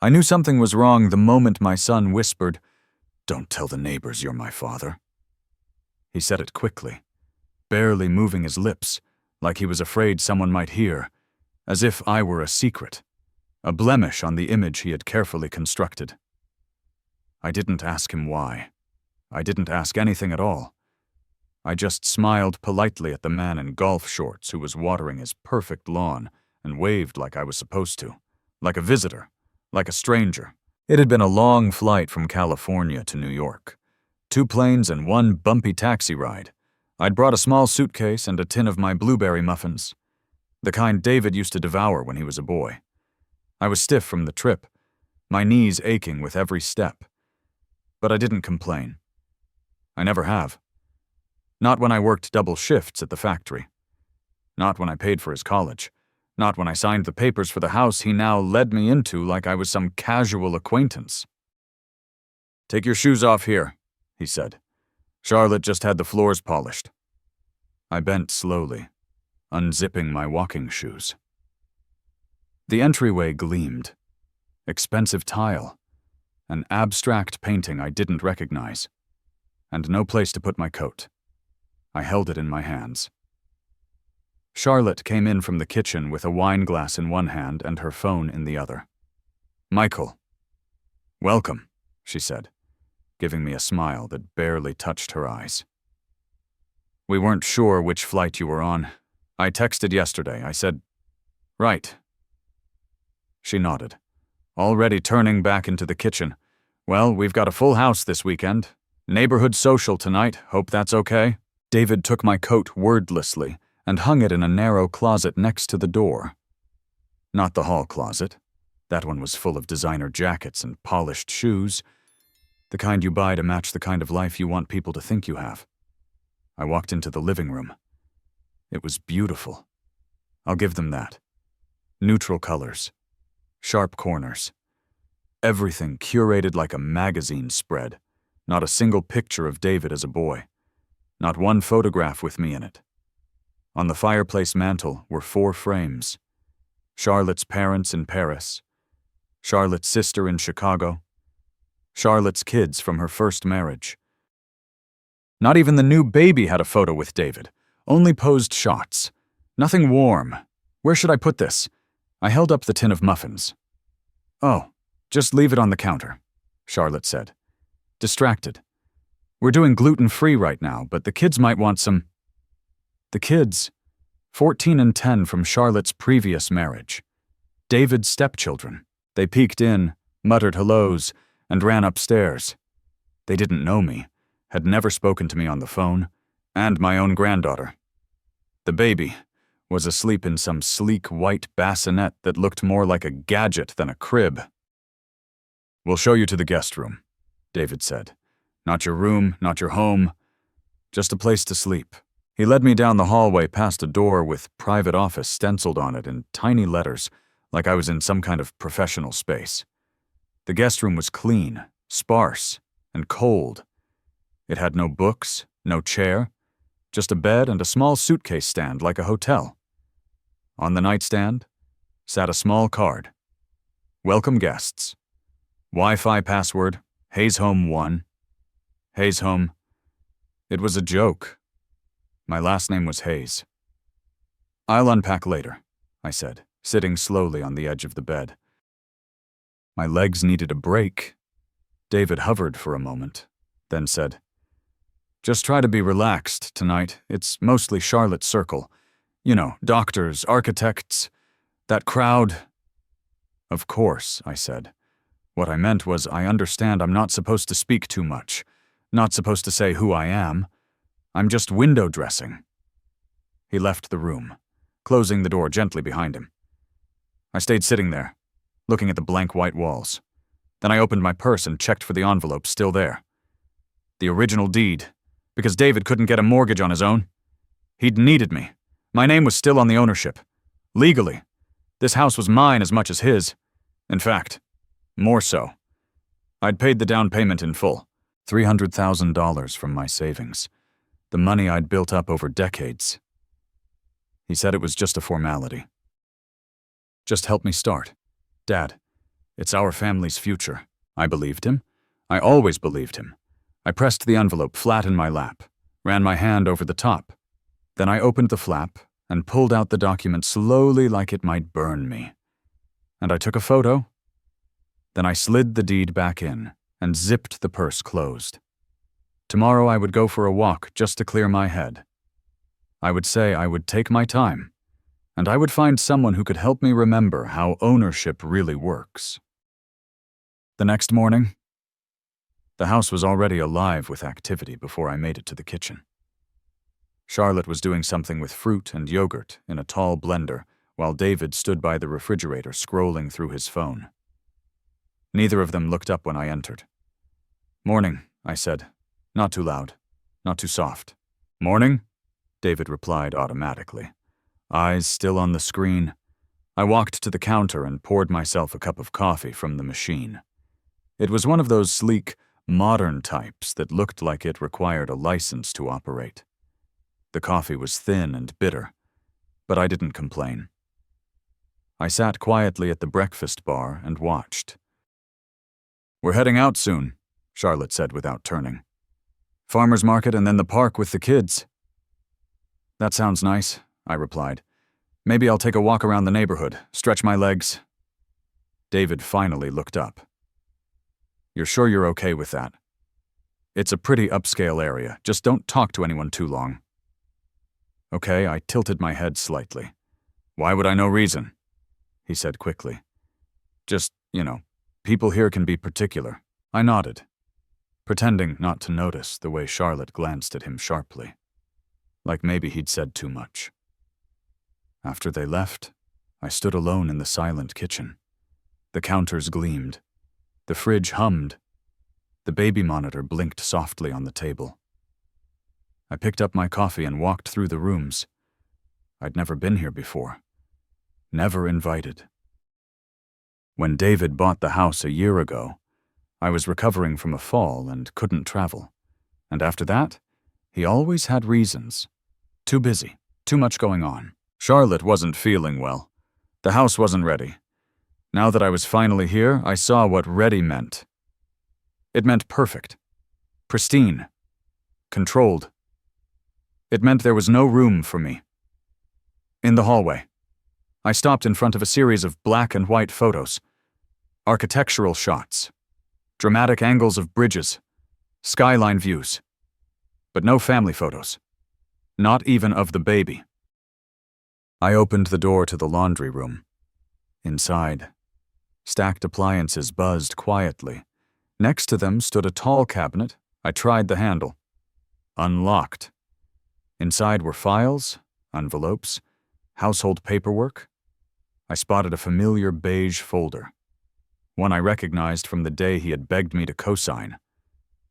I knew something was wrong the moment my son whispered, "Don't tell the neighbors you're my father." He said it quickly, barely moving his lips, like he was afraid someone might hear, as if I were a secret, a blemish on the image he had carefully constructed. I didn't ask him why. I didn't ask anything at all. I just smiled politely at the man in golf shorts who was watering his perfect lawn and waved like I was supposed to, like a visitor, like a stranger. It had been a long flight from California to New York. 2 planes and 1 bumpy taxi ride. I'd brought a small suitcase and a tin of my blueberry muffins, the kind David used to devour when he was a boy. I was stiff from the trip, my knees aching with every step. But I didn't complain. I never have. Not when I worked double shifts at the factory. Not when I paid for his college. Not when I signed the papers for the house he now led me into like I was some casual acquaintance. "Take your shoes off here," he said. "Charlotte just had the floors polished." I bent slowly, unzipping my walking shoes. The entryway gleamed. Expensive tile. An abstract painting I didn't recognize. And no place to put my coat. I held it in my hands. Charlotte came in from the kitchen with a wine glass in one hand and her phone in the other. "Michael." "Welcome," she said, giving me a smile that barely touched her eyes. "We weren't sure which flight you were on. I texted yesterday. I said, 'Right.'" She nodded, already turning back into the kitchen. "Well, we've got a full house this weekend. Neighborhood social tonight. Hope that's okay." David took my coat wordlessly and hung it in a narrow closet next to the door. Not the hall closet. That one was full of designer jackets and polished shoes, the kind you buy to match the kind of life you want people to think you have. I walked into the living room. It was beautiful. I'll give them that. Neutral colors. Sharp corners. Everything curated like a magazine spread. Not a single picture of David as a boy. Not one photograph with me in it. On the fireplace mantel were 4 frames. Charlotte's parents in Paris. Charlotte's sister in Chicago. Charlotte's kids from her first marriage. Not even the new baby had a photo with David. Only posed shots. Nothing warm. Where should I put this? I held up the tin of muffins. "Oh, just leave it on the counter," Charlotte said. Distracted. "We're doing gluten-free right now, but the kids might want some." The kids, 14 and 10 from Charlotte's previous marriage. David's stepchildren. They peeked in, muttered hellos, and ran upstairs. They didn't know me, had never spoken to me on the phone, and my own granddaughter. The baby was asleep in some sleek white bassinet that looked more like a gadget than a crib. "We'll show you to the guest room," David said. "Not your room, not your home, just a place to sleep." He led me down the hallway past a door with private office stenciled on it in tiny letters, like I was in some kind of professional space. The guest room was clean, sparse, and cold. It had no books, no chair, just a bed and a small suitcase stand like a hotel. On the nightstand sat a small card. "Welcome guests. Wi-Fi password, Hayes Home 1. Hayes Home." It was a joke. My last name was Hayes. "I'll unpack later," I said, sitting slowly on the edge of the bed. My legs needed a break. David hovered for a moment, then said, "Just try to be relaxed tonight. It's mostly Charlotte's circle. You know, doctors, architects, that crowd." "Of course," I said. What I meant was I understand I'm not supposed to speak too much, not supposed to say who I am. I'm just window dressing. He left the room, closing the door gently behind him. I stayed sitting there, looking at the blank white walls. Then I opened my purse and checked for the envelope still there. The original deed, because David couldn't get a mortgage on his own. He'd needed me. My name was still on the ownership. Legally. This house was mine as much as his. In fact, more so. I'd paid the down payment in full, $300,000 from my savings, the money I'd built up over decades. He said it was just a formality. "Just help me start. Dad, It's our family's future. I believed him. I always believed him. I pressed the envelope flat in my lap, ran my hand over the top. Then I opened the flap and pulled out the document slowly like it might burn me. And I took a photo. Then I slid the deed back in and zipped the purse closed. Tomorrow I would go for a walk just to clear my head. I would say I would take my time, and I would find someone who could help me remember how ownership really works. The next morning, the house was already alive with activity before I made it to the kitchen. Charlotte was doing something with fruit and yogurt in a tall blender, while David stood by the refrigerator scrolling through his phone. Neither of them looked up when I entered. "Morning," I said. Not too loud, not too soft. "Morning," David replied automatically. Eyes still on the screen. I walked to the counter and poured myself a cup of coffee from the machine. It was one of those sleek, modern types that looked like it required a license to operate. The coffee was thin and bitter, but I didn't complain. I sat quietly at the breakfast bar and watched. "We're heading out soon," Charlotte said without turning. "Farmer's market and then the park with the kids." "That sounds nice," I replied. "Maybe I'll take a walk around the neighborhood, stretch my legs." David finally looked up. "You're sure you're okay with that? It's a pretty upscale area. Just don't talk to anyone too long." "Okay," I tilted my head slightly. "Why would I know reason?" He said quickly. "Just, people here can be particular." I nodded, pretending not to notice the way Charlotte glanced at him sharply, like maybe he'd said too much. After they left, I stood alone in the silent kitchen. The counters gleamed. The fridge hummed. The baby monitor blinked softly on the table. I picked up my coffee and walked through the rooms. I'd never been here before. Never invited. When David bought the house a year ago, I was recovering from a fall and couldn't travel. And after that, he always had reasons. Too busy, too much going on. Charlotte wasn't feeling well. The house wasn't ready. Now that I was finally here, I saw what ready meant. It meant perfect, pristine, controlled. It meant there was no room for me. In the hallway, I stopped in front of a series of black and white photos. Architectural shots, dramatic angles of bridges, skyline views. But no family photos. Not even of the baby. I opened the door to the laundry room. Inside, stacked appliances buzzed quietly. Next to them stood a tall cabinet. I tried the handle. Unlocked. Inside were files, envelopes, household paperwork. I spotted a familiar beige folder, one I recognized from the day he had begged me to co-sign.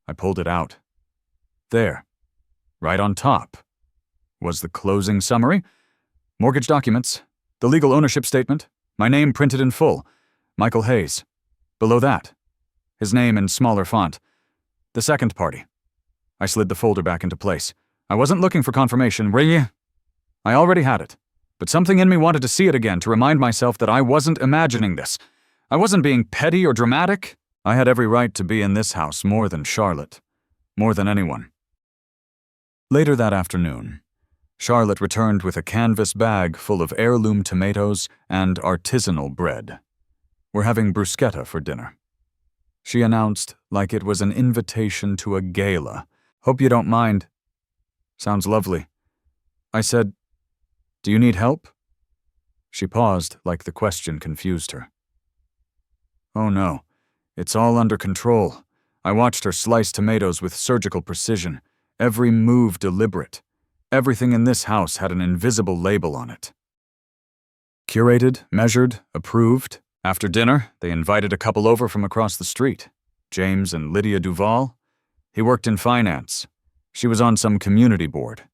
I pulled it out. There, right on top, was the closing summary, mortgage documents, the legal ownership statement, my name printed in full, Michael Hayes. Below that, his name in smaller font, the second party. I slid the folder back into place. I wasn't looking for confirmation, were you? I already had it, but something in me wanted to see it again to remind myself that I wasn't imagining this. I wasn't being petty or dramatic. I had every right to be in this house more than Charlotte, more than anyone. Later that afternoon, Charlotte returned with a canvas bag full of heirloom tomatoes and artisanal bread. "We're having bruschetta for dinner," she announced like it was an invitation to a gala. "Hope you don't mind." "Sounds lovely." I said, "Do you need help?" She paused like the question confused her. "Oh no, it's all under control." I watched her slice tomatoes with surgical precision, every move deliberate. Everything in this house had an invisible label on it. Curated, measured, approved. After dinner, they invited a couple over from across the street, James and Lydia Duval. He worked in finance. She was on some community board.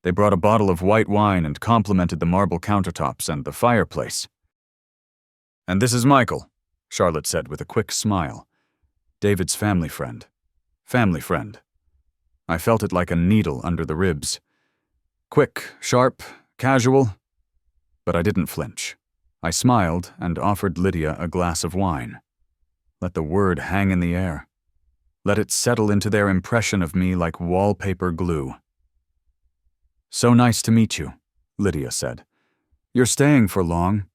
They brought a bottle of white wine and complimented the marble countertops and the fireplace. "And this is Michael," Charlotte said with a quick smile. "David's family friend. Family friend." I felt it like a needle under the ribs. Quick, sharp, casual. But I didn't flinch. I smiled and offered Lydia a glass of wine. Let the word hang in the air. Let it settle into their impression of me like wallpaper glue. "So nice to meet you," Lydia said. "You're staying for long?"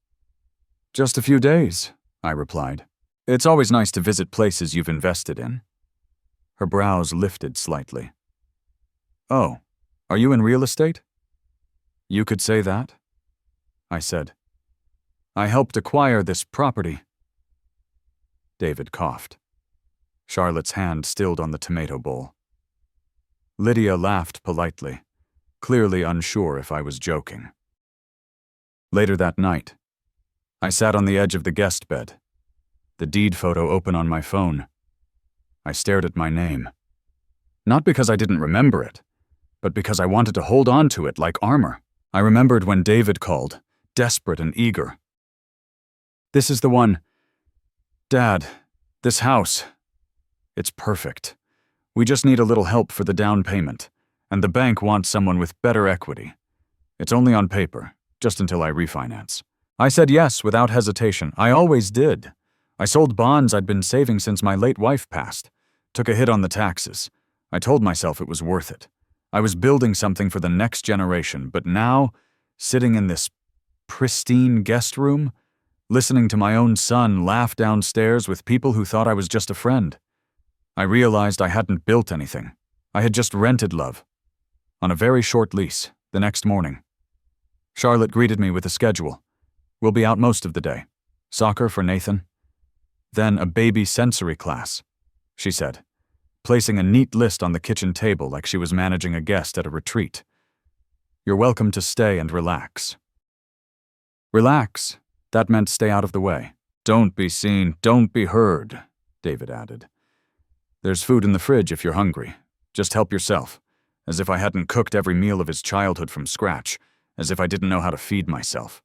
"Just a few days," I replied. "It's always nice to visit places you've invested in." Her brows lifted slightly. "Oh, are you in real estate?" "You could say that," I said. "I helped acquire this property." David coughed. Charlotte's hand stilled on the tomato bowl. Lydia laughed politely, clearly unsure if I was joking. Later that night, I sat on the edge of the guest bed, the deed photo open on my phone. I stared at my name. Not because I didn't remember it, but because I wanted to hold on to it like armor. I remembered when David called, desperate and eager. "This is the one. Dad, this house. It's perfect. We just need a little help for the down payment, and the bank wants someone with better equity. It's only on paper, just until I refinance." I said yes without hesitation. I always did. I sold bonds I'd been saving since my late wife passed. Took a hit on the taxes. I told myself it was worth it. I was building something for the next generation, but now, sitting in this pristine guest room, listening to my own son laugh downstairs with people who thought I was just a friend, I realized I hadn't built anything. I had just rented love. On a very short lease, the next morning. Charlotte greeted me with a schedule. "We'll be out most of the day. Soccer for Nathan. Then a baby sensory class," she said, placing a neat list on the kitchen table like she was managing a guest at a retreat. "You're welcome to stay and relax." Relax, that meant stay out of the way. "Don't be seen, don't be heard," David added. "There's food in the fridge if you're hungry. Just help yourself," as if I hadn't cooked every meal of his childhood from scratch, as if I didn't know how to feed myself.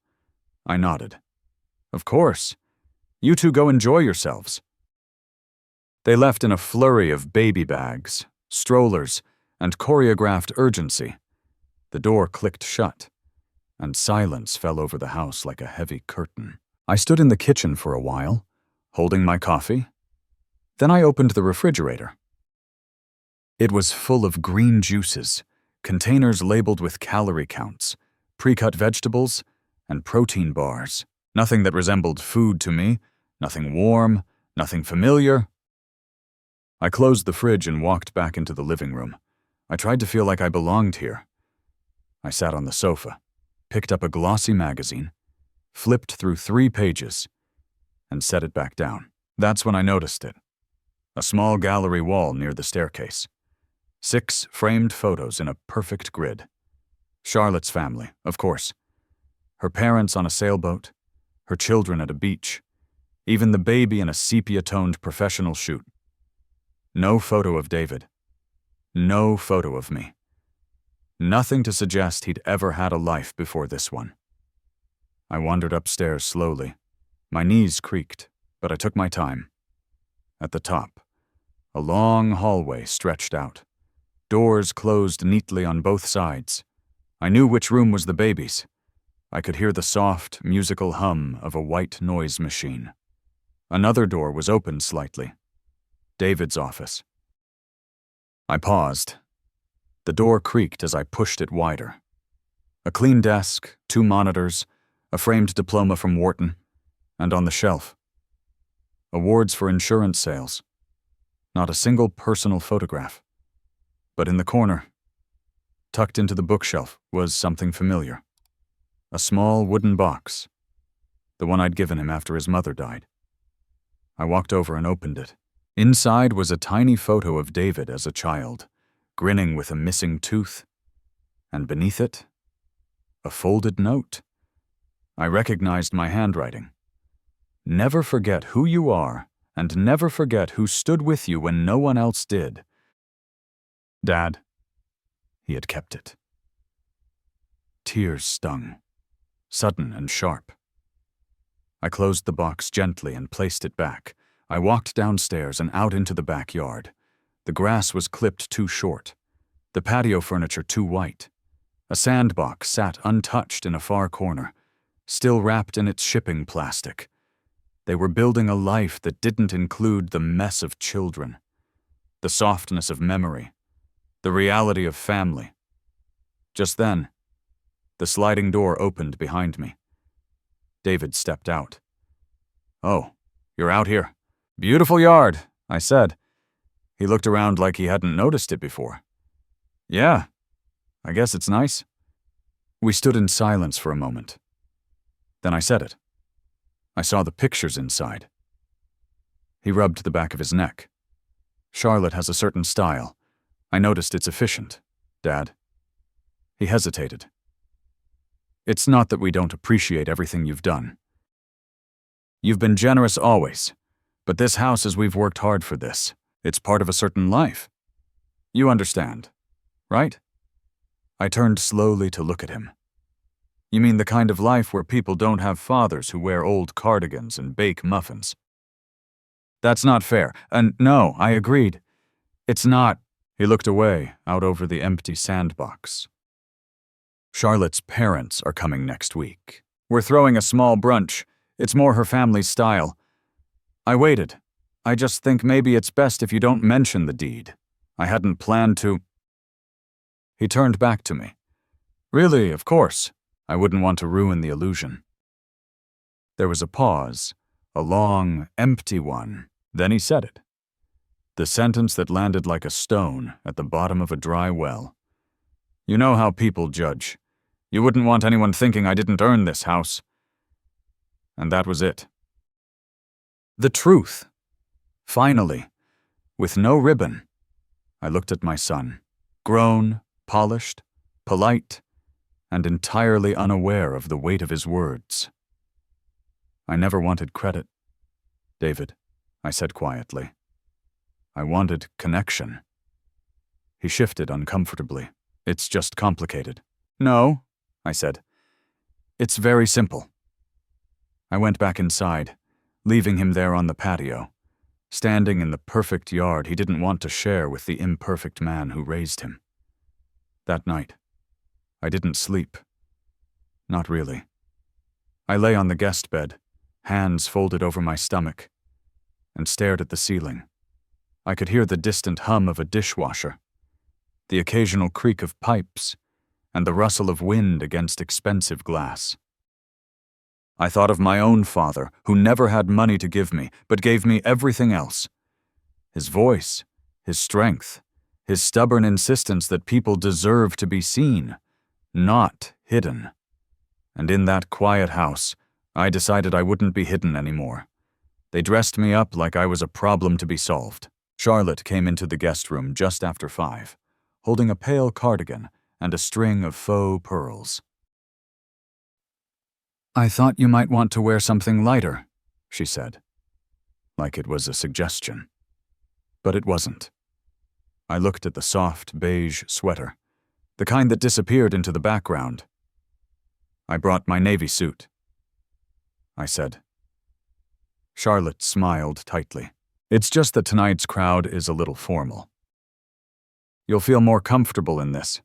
I nodded. "Of course. You two go enjoy yourselves." They left in a flurry of baby bags, strollers, and choreographed urgency. The door clicked shut, and silence fell over the house like a heavy curtain. I stood in the kitchen for a while, holding my coffee. Then I opened the refrigerator. It was full of green juices, containers labeled with calorie counts, pre-cut vegetables, and protein bars. Nothing that resembled food to me, nothing warm, nothing familiar. I closed the fridge and walked back into the living room. I tried to feel like I belonged here. I sat on the sofa, picked up a glossy magazine, flipped through 3 pages, and set it back down. That's when I noticed it. A small gallery wall near the staircase. 6 framed photos in a perfect grid. Charlotte's family, of course. Her parents on a sailboat, her children at a beach, even the baby in a sepia-toned professional shoot. No photo of David. No photo of me. Nothing to suggest he'd ever had a life before this one. I wandered upstairs slowly. My knees creaked, but I took my time. At the top, a long hallway stretched out. Doors closed neatly on both sides. I knew which room was the baby's. I could hear the soft, musical hum of a white noise machine. Another door was opened slightly. David's office. I paused. The door creaked as I pushed it wider. A clean desk, 2 monitors, a framed diploma from Wharton, and on the shelf, awards for insurance sales. Not a single personal photograph. But in the corner, tucked into the bookshelf, was something familiar. A small wooden box, the one I'd given him after his mother died. I walked over and opened it. Inside was a tiny photo of David as a child, grinning with a missing tooth, and beneath it, a folded note. I recognized my handwriting. "Never forget who you are, and never forget who stood with you when no one else did." Dad. He had kept it. Tears stung, sudden and sharp. I closed the box gently and placed it back. I walked downstairs and out into the backyard. The grass was clipped too short, the patio furniture too white. A sandbox sat untouched in a far corner, still wrapped in its shipping plastic. They were building a life that didn't include the mess of children, the softness of memory, the reality of family. Just then, the sliding door opened behind me. David stepped out. "Oh, you're out here. Beautiful yard," I said. He looked around like he hadn't noticed it before. "Yeah, I guess it's nice." We stood in silence for a moment. Then I said it. "I saw the pictures inside." He rubbed the back of his neck. "Charlotte has a certain style. I noticed it's efficient, Dad." He hesitated. "It's not that we don't appreciate everything you've done. You've been generous always, but this house is we've worked hard for this. It's part of a certain life. You understand, right?" I turned slowly to look at him. "You mean the kind of life where people don't have fathers who wear old cardigans and bake muffins?" "That's not fair. And no, I agreed. It's not." He looked away, out over the empty sandbox. "Charlotte's parents are coming next week. We're throwing a small brunch. It's more her family's style." I waited. "I just think maybe it's best if you don't mention the deed. I hadn't planned to." He turned back to me. "Really, of course. I wouldn't want to ruin the illusion." There was a pause, a long, empty one. Then he said it. The sentence that landed like a stone at the bottom of a dry well. "You know how people judge. You wouldn't want anyone thinking I didn't earn this house." And that was it. The truth. Finally, with no ribbon. I looked at my son, grown, polished, polite, and entirely unaware of the weight of his words. "I never wanted credit, David," I said quietly. "I wanted connection." He shifted uncomfortably. "It's just complicated." "No," I said. "It's very simple." I went back inside, leaving him there on the patio, standing in the perfect yard he didn't want to share with the imperfect man who raised him. That night, I didn't sleep. Not really. I lay on the guest bed, hands folded over my stomach, and stared at the ceiling. I could hear the distant hum of a dishwasher, the occasional creak of pipes, and the rustle of wind against expensive glass. I thought of my own father, who never had money to give me, but gave me everything else. His voice, his strength, his stubborn insistence that people deserve to be seen, not hidden. And in that quiet house, I decided I wouldn't be hidden anymore. They dressed me up like I was a problem to be solved. Charlotte came into the guest room just after 5, holding a pale cardigan and a string of faux pearls. "I thought you might want to wear something lighter," she said, like it was a suggestion. But it wasn't. I looked at the soft beige sweater, the kind that disappeared into the background. "I brought my navy suit," I said. Charlotte smiled tightly. "It's just that tonight's crowd is a little formal. You'll feel more comfortable in this."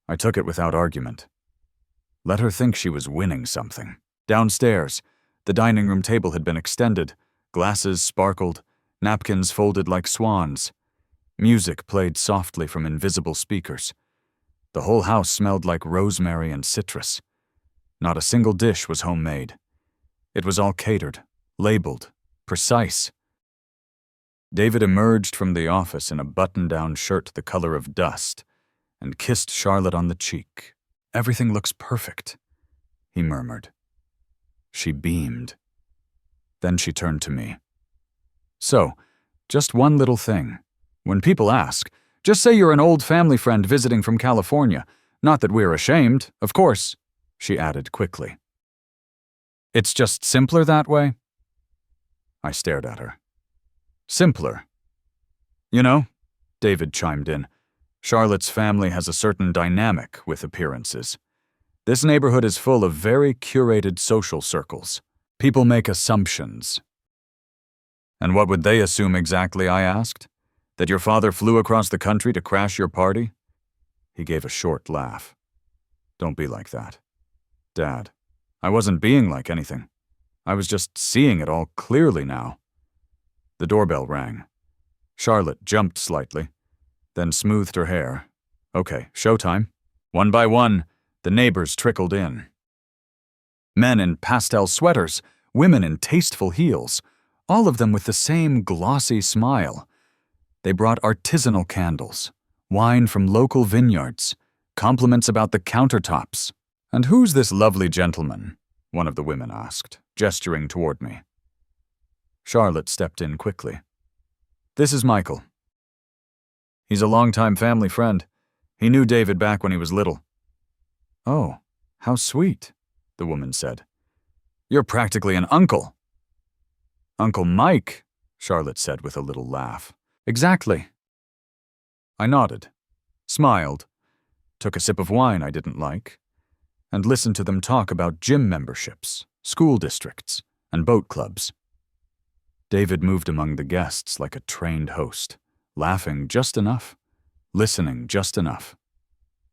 I took it without argument. Let her think she was winning something. Downstairs, the dining room table had been extended, glasses sparkled, napkins folded like swans. Music played softly from invisible speakers. The whole house smelled like rosemary and citrus. Not a single dish was homemade. It was all catered, labeled, precise. David emerged from the office in a button-down shirt the color of dust and kissed Charlotte on the cheek. "Everything looks perfect," he murmured. She beamed. Then she turned to me. "So, just one little thing. When people ask, just say you're an old family friend visiting from California. Not that we're ashamed, of course," she added quickly. "It's just simpler that way?" I stared at her. "Simpler. You know," David chimed in, "Charlotte's family has a certain dynamic with appearances. This neighborhood is full of very curated social circles. People make assumptions." "And what would they assume exactly?" I asked. "That your father flew across the country to crash your party?" He gave a short laugh. "Don't be like that. Dad, I wasn't being like anything. I was just seeing it all clearly now. The doorbell rang. Charlotte jumped slightly, then smoothed her hair. Okay, showtime. One by one, the neighbors trickled in. Men in pastel sweaters, women in tasteful heels, all of them with the same glossy smile. They brought artisanal candles, wine from local vineyards, compliments about the countertops. "And who's this lovely gentleman?" one of the women asked, gesturing toward me. Charlotte stepped in quickly. "This is Michael. He's a longtime family friend. He knew David back when he was little." "Oh, how sweet," the woman said. "You're practically an uncle." "Uncle Mike," Charlotte said with a little laugh. "Exactly." I nodded, smiled, took a sip of wine I didn't like, and listened to them talk about gym memberships, school districts, and boat clubs. David moved among the guests like a trained host, laughing just enough, listening just enough,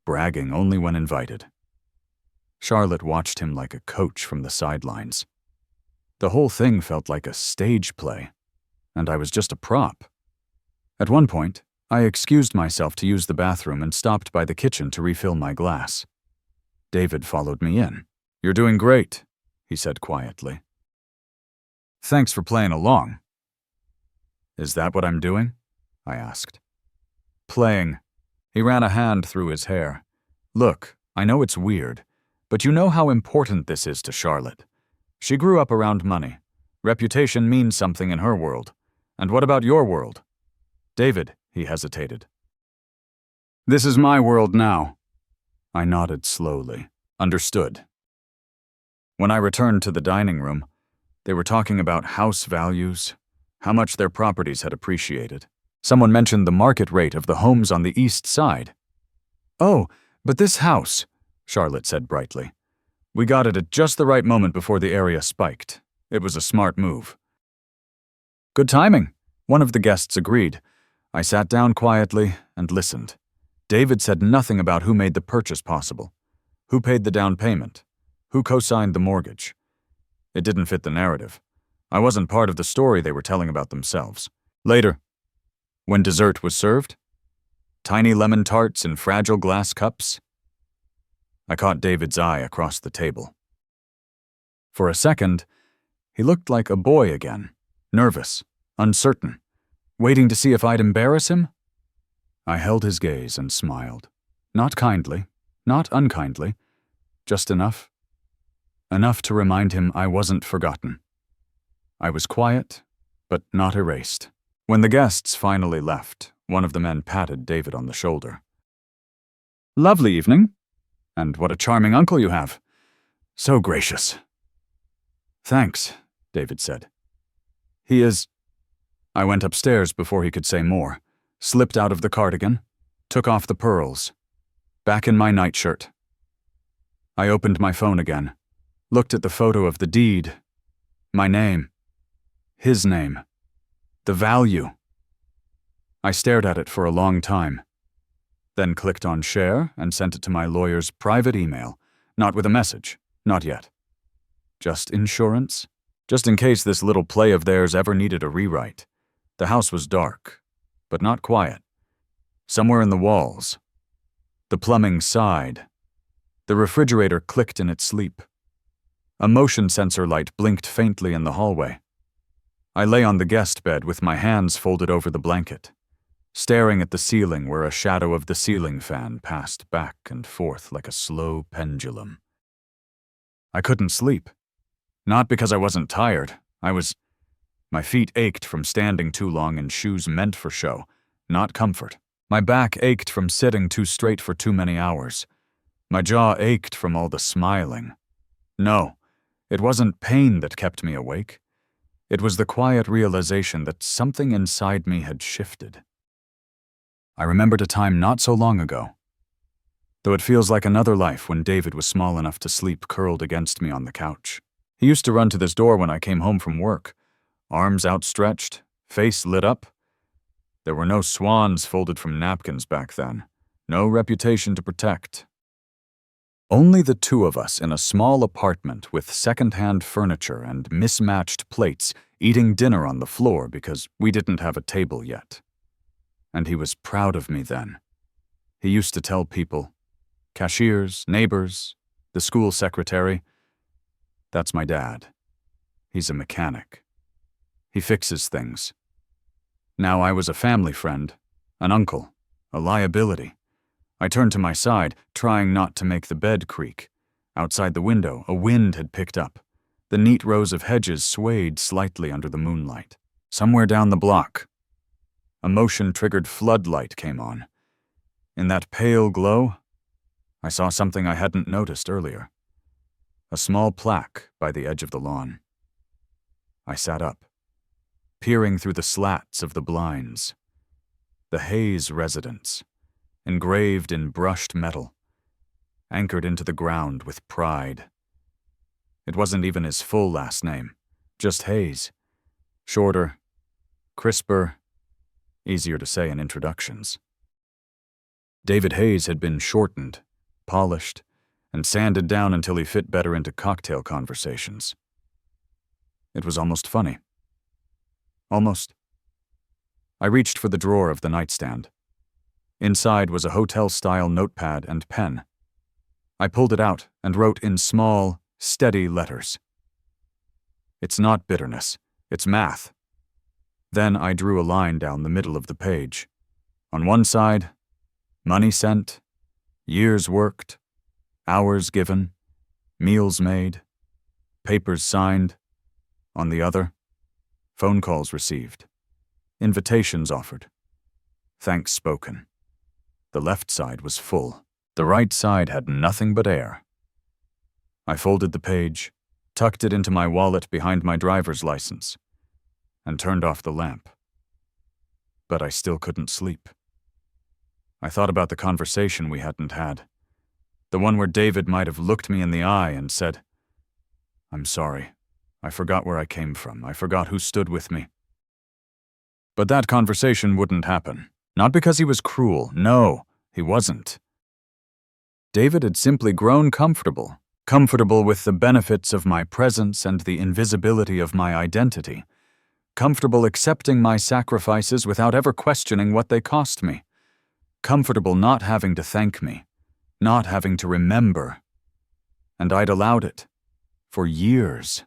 bragging only when invited. Charlotte watched him like a coach from the sidelines. The whole thing felt like a stage play, and I was just a prop. At one point, I excused myself to use the bathroom and stopped by the kitchen to refill my glass. David followed me in. "You're doing great," he said quietly. "Thanks for playing along." "Is that what I'm doing?" I asked. "Playing." He ran a hand through his hair. "Look, I know it's weird, but you know how important this is to Charlotte. She grew up around money. Reputation means something in her world. And what about your world?" "David," he hesitated. "This is my world now." I nodded slowly. Understood. When I returned to the dining room, they were talking about house values, how much their properties had appreciated. Someone mentioned the market rate of the homes on the east side. "Oh, but this house," Charlotte said brightly. "We got it at just the right moment before the area spiked. It was a smart move." "Good timing," one of the guests agreed. I sat down quietly and listened. David said nothing about who made the purchase possible, who paid the down payment, who co-signed the mortgage. It didn't fit the narrative. I wasn't part of the story they were telling about themselves. Later, when dessert was served, tiny lemon tarts in fragile glass cups, I caught David's eye across the table. For a second, he looked like a boy again, nervous, uncertain, waiting to see if I'd embarrass him. I held his gaze and smiled. Not kindly, not unkindly, just enough. Enough to remind him I wasn't forgotten. I was quiet, but not erased. When the guests finally left, one of the men patted David on the shoulder. "Lovely evening. And what a charming uncle you have. So gracious." "Thanks," David said. "He is—" I went upstairs before he could say more, slipped out of the cardigan, took off the pearls, back in my nightshirt. I opened my phone again, looked at the photo of the deed, my name, his name, the value. I stared at it for a long time, then clicked on share and sent it to my lawyer's private email, not with a message, not yet. Just insurance, just in case this little play of theirs ever needed a rewrite. The house was dark, but not quiet. Somewhere in the walls. The plumbing sighed. The refrigerator clicked in its sleep. A motion sensor light blinked faintly in the hallway. I lay on the guest bed with my hands folded over the blanket, staring at the ceiling where a shadow of the ceiling fan passed back and forth like a slow pendulum. I couldn't sleep. Not because I wasn't tired. My feet ached from standing too long in shoes meant for show, not comfort. My back ached from sitting too straight for too many hours. My jaw ached from all the smiling. No, it wasn't pain that kept me awake. It was the quiet realization that something inside me had shifted. I remembered a time not so long ago, though it feels like another life when David was small enough to sleep curled against me on the couch. He used to run to this door when I came home from work, arms outstretched, face lit up. There were no swans folded from napkins back then, no reputation to protect. Only the two of us in a small apartment with second-hand furniture and mismatched plates, eating dinner on the floor because we didn't have a table yet. And he was proud of me then. He used to tell people, cashiers, neighbors, the school secretary, "That's my dad. He's a mechanic. He fixes things." Now I was a family friend, an uncle, a liability. I turned to my side, trying not to make the bed creak. Outside the window, a wind had picked up. The neat rows of hedges swayed slightly under the moonlight. Somewhere down the block, a motion-triggered floodlight came on. In that pale glow, I saw something I hadn't noticed earlier. A small plaque by the edge of the lawn. I sat up, peering through the slats of the blinds. The Hayes residence, engraved in brushed metal, anchored into the ground with pride. It wasn't even his full last name, just Hayes. Shorter, crisper, easier to say in introductions. David Hayes had been shortened, polished, and sanded down until he fit better into cocktail conversations. It was almost funny. Almost. I reached for the drawer of the nightstand. Inside was a hotel-style notepad and pen. I pulled it out and wrote in small, steady letters. "It's not bitterness, it's math." Then I drew a line down the middle of the page. On one side, money sent, years worked, hours given, meals made, papers signed. On the other, phone calls received, invitations offered, thanks spoken. The left side was full. The right side had nothing but air. I folded the page, tucked it into my wallet behind my driver's license, and turned off the lamp. But I still couldn't sleep. I thought about the conversation we hadn't had, the one where David might have looked me in the eye and said, "I'm sorry. I forgot where I came from. I forgot who stood with me." But that conversation wouldn't happen. Not because he was cruel. No, he wasn't. David had simply grown comfortable with the benefits of my presence and the invisibility of my identity, comfortable accepting my sacrifices without ever questioning what they cost me, comfortable not having to thank me, not having to remember. And I'd allowed it. For years.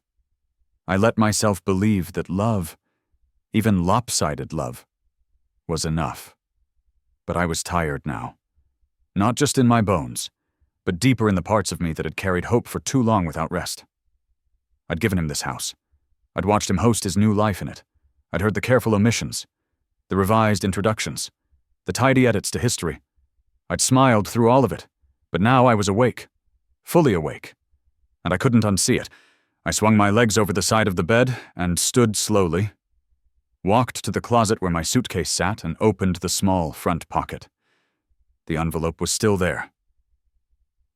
I let myself believe that love, even lopsided love, was enough. But I was tired now. Not just in my bones, but deeper in the parts of me that had carried hope for too long without rest. I'd given him this house. I'd watched him host his new life in it. I'd heard the careful omissions, the revised introductions, the tidy edits to history. I'd smiled through all of it, but now I was awake, fully awake, and I couldn't unsee it. I swung my legs over the side of the bed and stood slowly, walked to the closet where my suitcase sat and opened the small front pocket. The envelope was still there.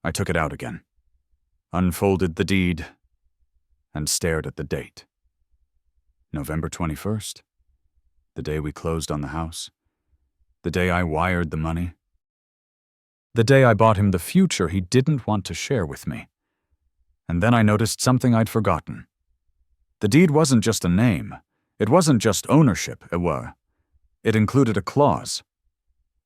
I took it out again, unfolded the deed, and stared at the date. November 21st, the day we closed on the house, the day I wired the money, the day I bought him the future he didn't want to share with me. And then I noticed something I'd forgotten. The deed wasn't just a name. It wasn't just ownership, It included a clause.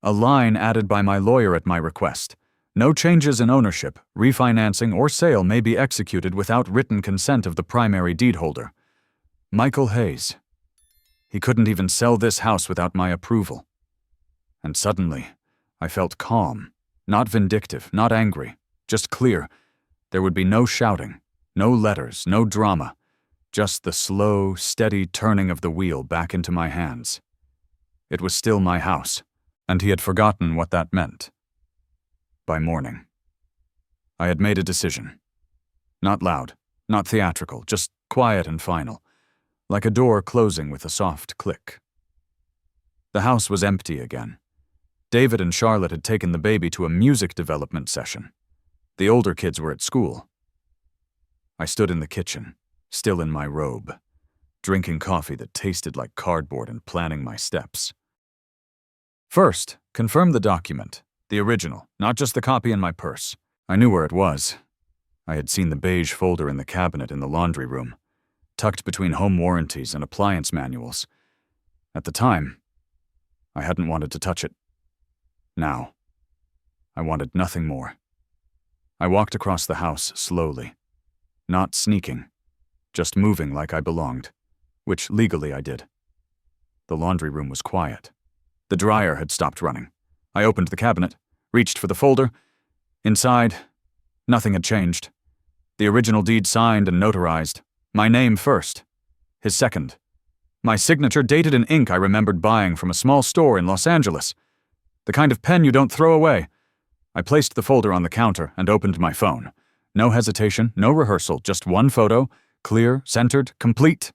A line added by my lawyer at my request. No changes in ownership, refinancing, or sale may be executed without written consent of the primary deed holder. Michael Hayes. He couldn't even sell this house without my approval. And suddenly, I felt calm, not vindictive, not angry, just clear. There would be no shouting, no letters, no drama, just the slow, steady turning of the wheel back into my hands. It was still my house, and he had forgotten what that meant. By morning, I had made a decision. Not loud, not theatrical, just quiet and final, like a door closing with a soft click. The house was empty again. David and Charlotte had taken the baby to a music development session. The older kids were at school. I stood in the kitchen, still in my robe, drinking coffee that tasted like cardboard and planning my steps. First, confirm the document, the original, not just the copy in my purse. I knew where it was. I had seen the beige folder in the cabinet in the laundry room, tucked between home warranties and appliance manuals. At the time, I hadn't wanted to touch it. Now, I wanted nothing more. I walked across the house slowly, not sneaking, just moving like I belonged, which legally I did. The laundry room was quiet. The dryer had stopped running. I opened the cabinet, reached for the folder. Inside, nothing had changed. The original deed signed and notarized. My name first, his second. My signature dated in ink I remembered buying from a small store in Los Angeles. The kind of pen you don't throw away. I placed the folder on the counter and opened my phone. No hesitation, no rehearsal, just one photo, clear, centered, complete.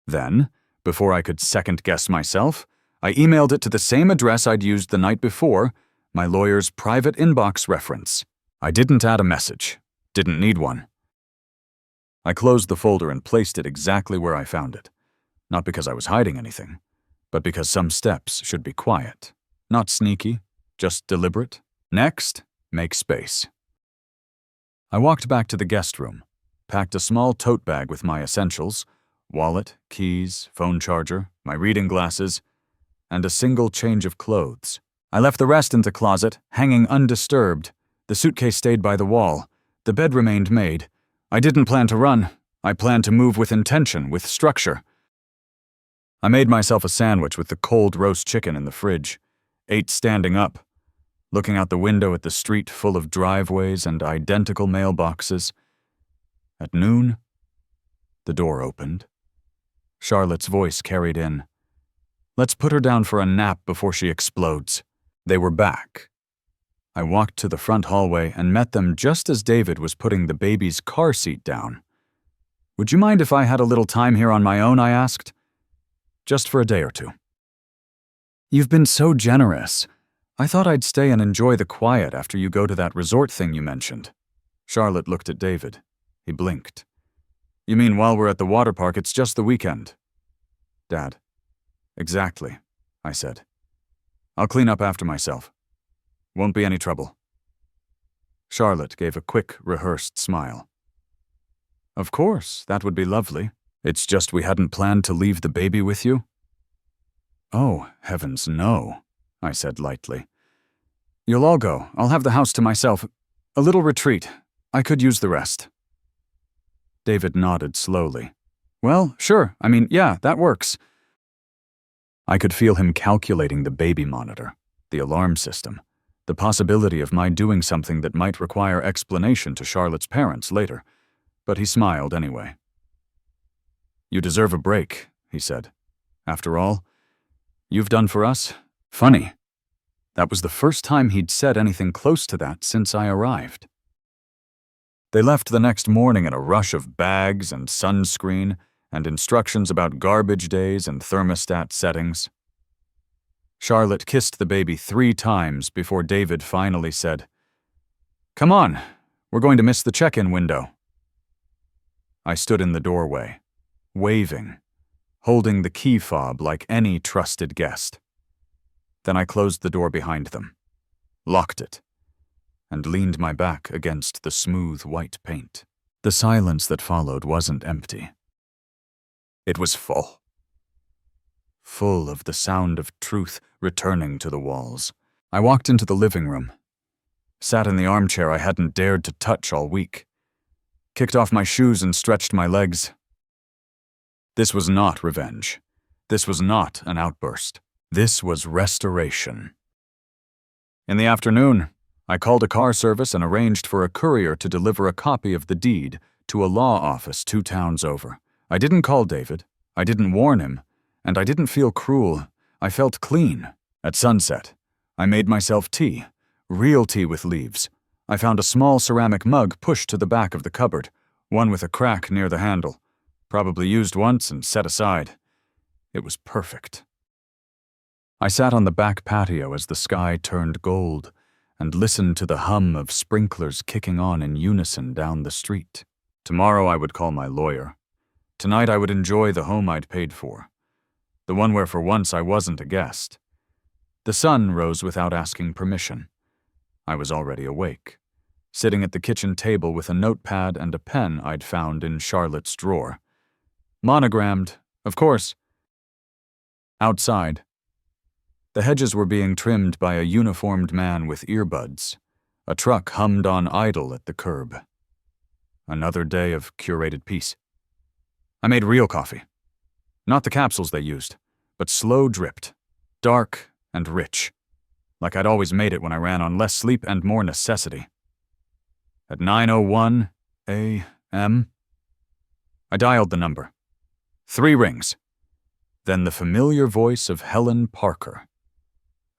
Then, before I could second-guess myself, I emailed it to the same address I'd used the night before, my lawyer's private inbox reference. I didn't add a message. Didn't need one. I closed the folder and placed it exactly where I found it. Not because I was hiding anything, but because some steps should be quiet. Not sneaky, just deliberate. Next, make space. I walked back to the guest room, packed a small tote bag with my essentials, wallet, keys, phone charger, my reading glasses, and a single change of clothes. I left the rest in the closet, hanging undisturbed. The suitcase stayed by the wall. The bed remained made. I didn't plan to run. I planned to move with intention, with structure. I made myself a sandwich with the cold roast chicken in the fridge, ate standing up, looking out the window at the street full of driveways and identical mailboxes. At noon, the door opened. Charlotte's voice carried in. Let's put her down for a nap before she explodes. They were back. I walked to the front hallway and met them just as David was putting the baby's car seat down. Would you mind if I had a little time here on my own, I asked. Just for a day or two. You've been so generous. I thought I'd stay and enjoy the quiet after you go to that resort thing you mentioned. Charlotte looked at David. He blinked. You mean while we're at the water park, it's just the weekend? Dad. Exactly, I said. I'll clean up after myself. Won't be any trouble. Charlotte gave a quick, rehearsed smile. Of course, that would be lovely. It's just we hadn't planned to leave the baby with you. Oh, heavens, no, I said lightly. You'll all go. I'll have the house to myself. A little retreat. I could use the rest. David nodded slowly. Well, sure. Yeah, that works. I could feel him calculating the baby monitor, the alarm system, the possibility of my doing something that might require explanation to Charlotte's parents later, but he smiled anyway. You deserve a break, he said. After all, you've done for us. Funny. That was the first time he'd said anything close to that since I arrived. They left the next morning in a rush of bags and sunscreen and instructions about garbage days and thermostat settings. Charlotte kissed the baby 3 times before David finally said, Come on, we're going to miss the check-in window. I stood in the doorway, waving, holding the key fob like any trusted guest. Then I closed the door behind them, locked it, and leaned my back against the smooth white paint. The silence that followed wasn't empty. It was full. Full of the sound of truth returning to the walls. I walked into the living room, sat in the armchair I hadn't dared to touch all week, kicked off my shoes and stretched my legs. This was not revenge. This was not an outburst. This was restoration. In the afternoon, I called a car service and arranged for a courier to deliver a copy of the deed to a law office 2 towns over. I didn't call David. I didn't warn him. And I didn't feel cruel. I felt clean. At sunset, I made myself tea. Real tea with leaves. I found a small ceramic mug pushed to the back of the cupboard, one with a crack near the handle. Probably used once and set aside. It was perfect. I sat on the back patio as the sky turned gold and listened to the hum of sprinklers kicking on in unison down the street. Tomorrow I would call my lawyer. Tonight I would enjoy the home I'd paid for. The one where for once I wasn't a guest. The sun rose without asking permission. I was already awake. sitting at the kitchen table with a notepad and a pen I'd found in Charlotte's drawer. Monogrammed, of course. Outside, the hedges were being trimmed by a uniformed man with earbuds. A truck hummed on idle at the curb. Another day of curated peace. I made real coffee. Not the capsules they used, but slow dripped, dark and rich, like I'd always made it when I ran on less sleep and more necessity. At 9:01 a.m., I dialed the number. 3 rings. Then the familiar voice of Helen Parker,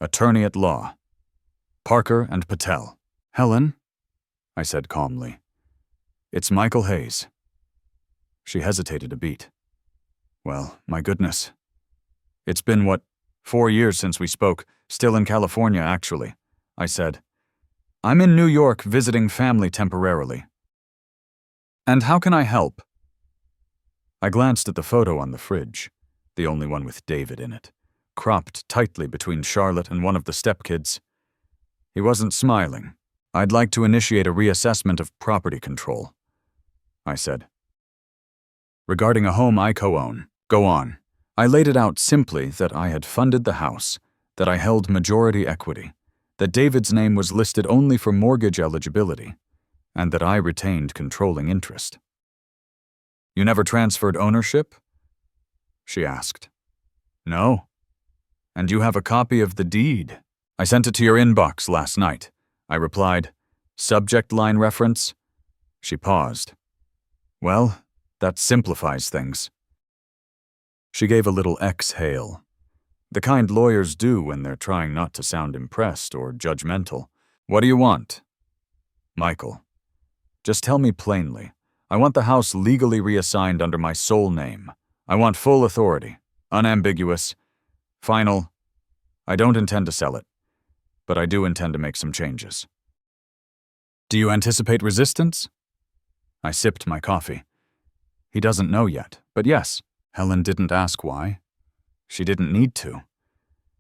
attorney at law. Parker and Patel. "Helen?" I said calmly. "It's Michael Hayes." She hesitated a beat. "Well, my goodness. It's been, 4 years since we spoke, still in California, actually," I said. "I'm in New York visiting family temporarily." "And how can I help?" I glanced at the photo on the fridge, the only one with David in it, cropped tightly between Charlotte and one of the stepkids. He wasn't smiling. "I'd like to initiate a reassessment of property control," I said. "Regarding a home I co-own." "Go on." I laid it out simply that I had funded the house, that I held majority equity, that David's name was listed only for mortgage eligibility, and that I retained controlling interest. "You never transferred ownership?" she asked. "No." "And you have a copy of the deed?" "I sent it to your inbox last night," I replied. "Subject line reference?" She paused. "Well, that simplifies things." She gave a little exhale, the kind lawyers do when they're trying not to sound impressed or judgmental. "What do you want?" "Michael, just tell me plainly. I want the house legally reassigned under my sole name. I want full authority, unambiguous, final. I don't intend to sell it, but I do intend to make some changes." "Do you anticipate resistance?" I sipped my coffee. He doesn't know yet, but yes. Helen didn't ask why. She didn't need to.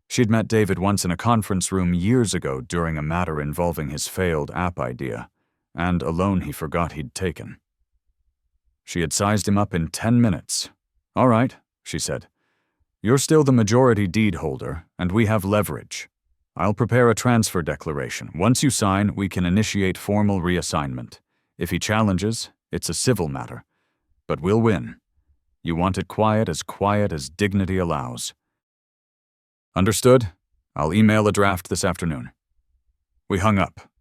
She'd met David once in a conference room years ago during a matter involving his failed app idea, and a loan he forgot he'd taken. She had sized him up in 10 minutes. "All right," she said. "You're still the majority deed holder, and we have leverage. I'll prepare a transfer declaration. Once you sign, we can initiate formal reassignment. If he challenges, it's a civil matter. But we'll win. You want it quiet as dignity allows." "Understood. I'll email a draft this afternoon." We hung up.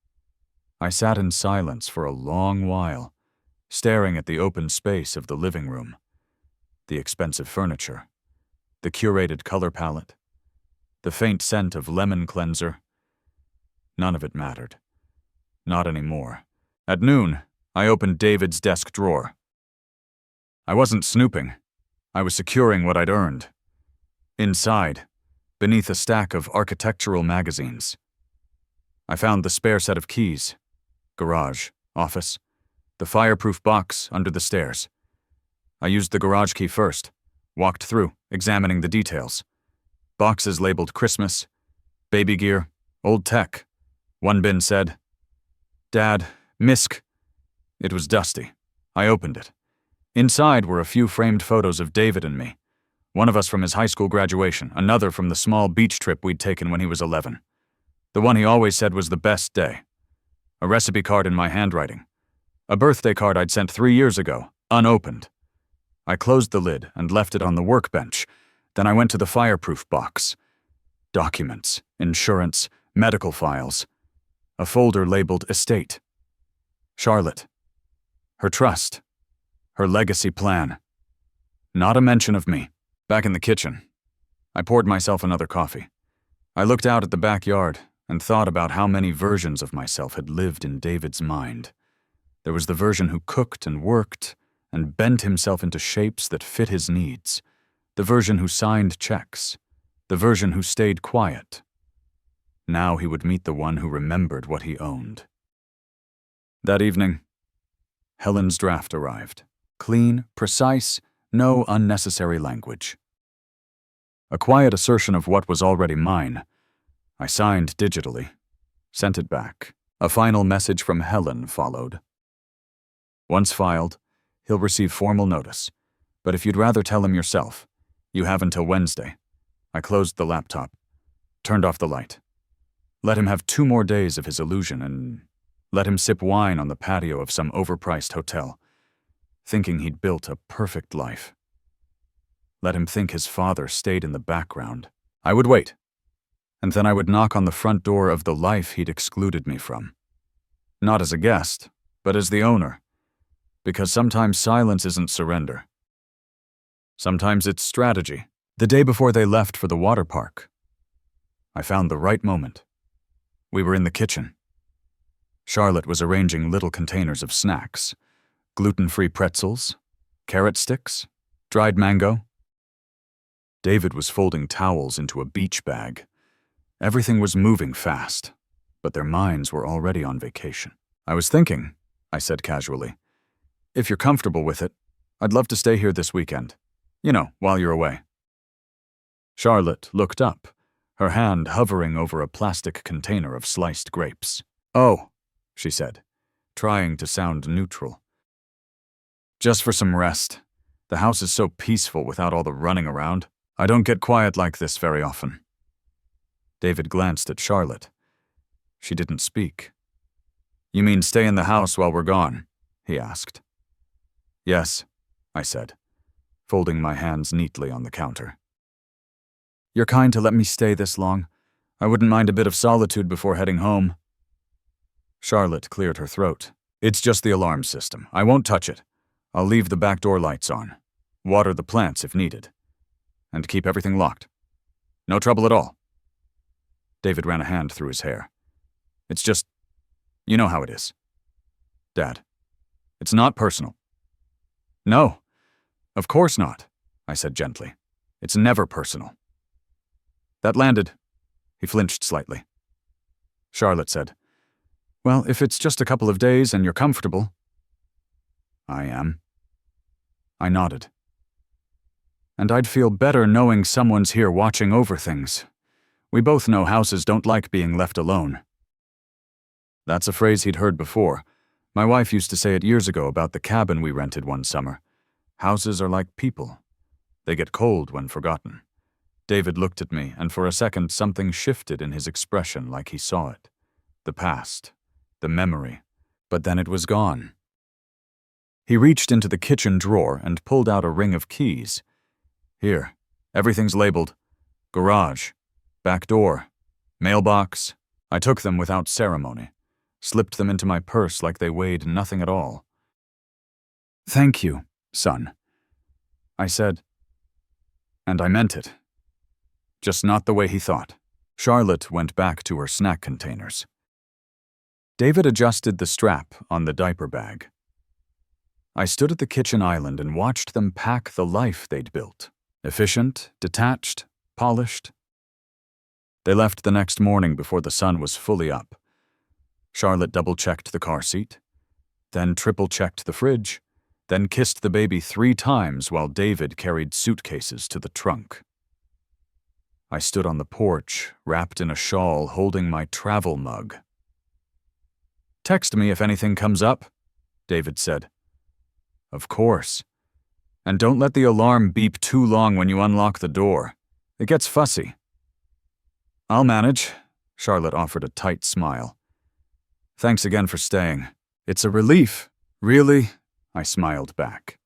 I sat in silence for a long while, staring at the open space of the living room, the expensive furniture, the curated color palette, the faint scent of lemon cleanser. None of it mattered. Not anymore. At noon, I opened David's desk drawer. I wasn't snooping. I was securing what I'd earned. Inside, beneath a stack of architectural magazines, I found the spare set of keys, garage, office, the fireproof box under the stairs. I used the garage key first, walked through, examining the details. Boxes labeled Christmas, baby gear, old tech. One bin said, "Dad, misc." It was dusty. I opened it. Inside were a few framed photos of David and me. One of us from his high school graduation, another from the small beach trip we'd taken when he was 11. The one he always said was the best day. A recipe card in my handwriting. A birthday card I'd sent 3 years ago, unopened. I closed the lid and left it on the workbench. Then I went to the fireproof box. Documents, insurance, medical files. A folder labeled estate. Charlotte. Her trust. Her legacy plan. Not a mention of me. Back in the kitchen, I poured myself another coffee. I looked out at the backyard and thought about how many versions of myself had lived in David's mind. There was the version who cooked and worked and bent himself into shapes that fit his needs. The version who signed checks. The version who stayed quiet. Now he would meet the one who remembered what he owned. That evening, Helen's draft arrived. Clean, precise, no unnecessary language. A quiet assertion of what was already mine. I signed digitally, sent it back. A final message from Helen followed. Once filed, he'll receive formal notice. But if you'd rather tell him yourself, you have until Wednesday. I closed the laptop, turned off the light. Let him have 2 more days of his illusion and let him sip wine on the patio of some overpriced hotel, thinking he'd built a perfect life. Let him think his father stayed in the background. I would wait, and then I would knock on the front door of the life he'd excluded me from. Not as a guest, but as the owner, because sometimes silence isn't surrender. Sometimes it's strategy. The day before they left for the water park, I found the right moment. We were in the kitchen. Charlotte was arranging little containers of snacks, gluten-free pretzels, carrot sticks, dried mango. David was folding towels into a beach bag. Everything was moving fast, but their minds were already on vacation. I was thinking, I said casually, if you're comfortable with it, I'd love to stay here this weekend. You know, while you're away. Charlotte looked up, her hand hovering over a plastic container of sliced grapes. Oh, she said, trying to sound neutral. Just for some rest. The house is so peaceful without all the running around. I don't get quiet like this very often. David glanced at Charlotte. She didn't speak. You mean stay in the house while we're gone? He asked. Yes, I said, folding my hands neatly on the counter. You're kind to let me stay this long. I wouldn't mind a bit of solitude before heading home. Charlotte cleared her throat. It's just the alarm system. I won't touch it. I'll leave the back door lights on. Water the plants if needed. And keep everything locked. No trouble at all. David ran a hand through his hair. It's just, you know how it is. Dad, it's not personal. No, of course not, I said gently. It's never personal. That landed. He flinched slightly. Charlotte said, well, if it's just a couple of days and you're comfortable. I am. I nodded. And I'd feel better knowing someone's here watching over things. We both know houses don't like being left alone. That's a phrase he'd heard before. My wife used to say it years ago about the cabin we rented one summer. Houses are like people. They get cold when forgotten. David looked at me, and for a second something shifted in his expression like he saw it. The past. The memory. But then it was gone. He reached into the kitchen drawer and pulled out a ring of keys. Here, everything's labeled. Garage. Back door. Mailbox. I took them without ceremony. Slipped them into my purse like they weighed nothing at all. Thank you, son. I said. And I meant it. Just not the way he thought. Charlotte went back to her snack containers. David adjusted the strap on the diaper bag. I stood at the kitchen island and watched them pack the life they'd built. Efficient, detached, polished. They left the next morning before the sun was fully up. Charlotte double-checked the car seat, then triple-checked the fridge, then kissed the baby 3 times while David carried suitcases to the trunk. I stood on the porch, wrapped in a shawl, holding my travel mug. Text me if anything comes up, David said. Of course. And don't let the alarm beep too long when you unlock the door. It gets fussy. I'll manage, Charlotte offered a tight smile. Thanks again for staying. It's a relief. Really? I smiled back.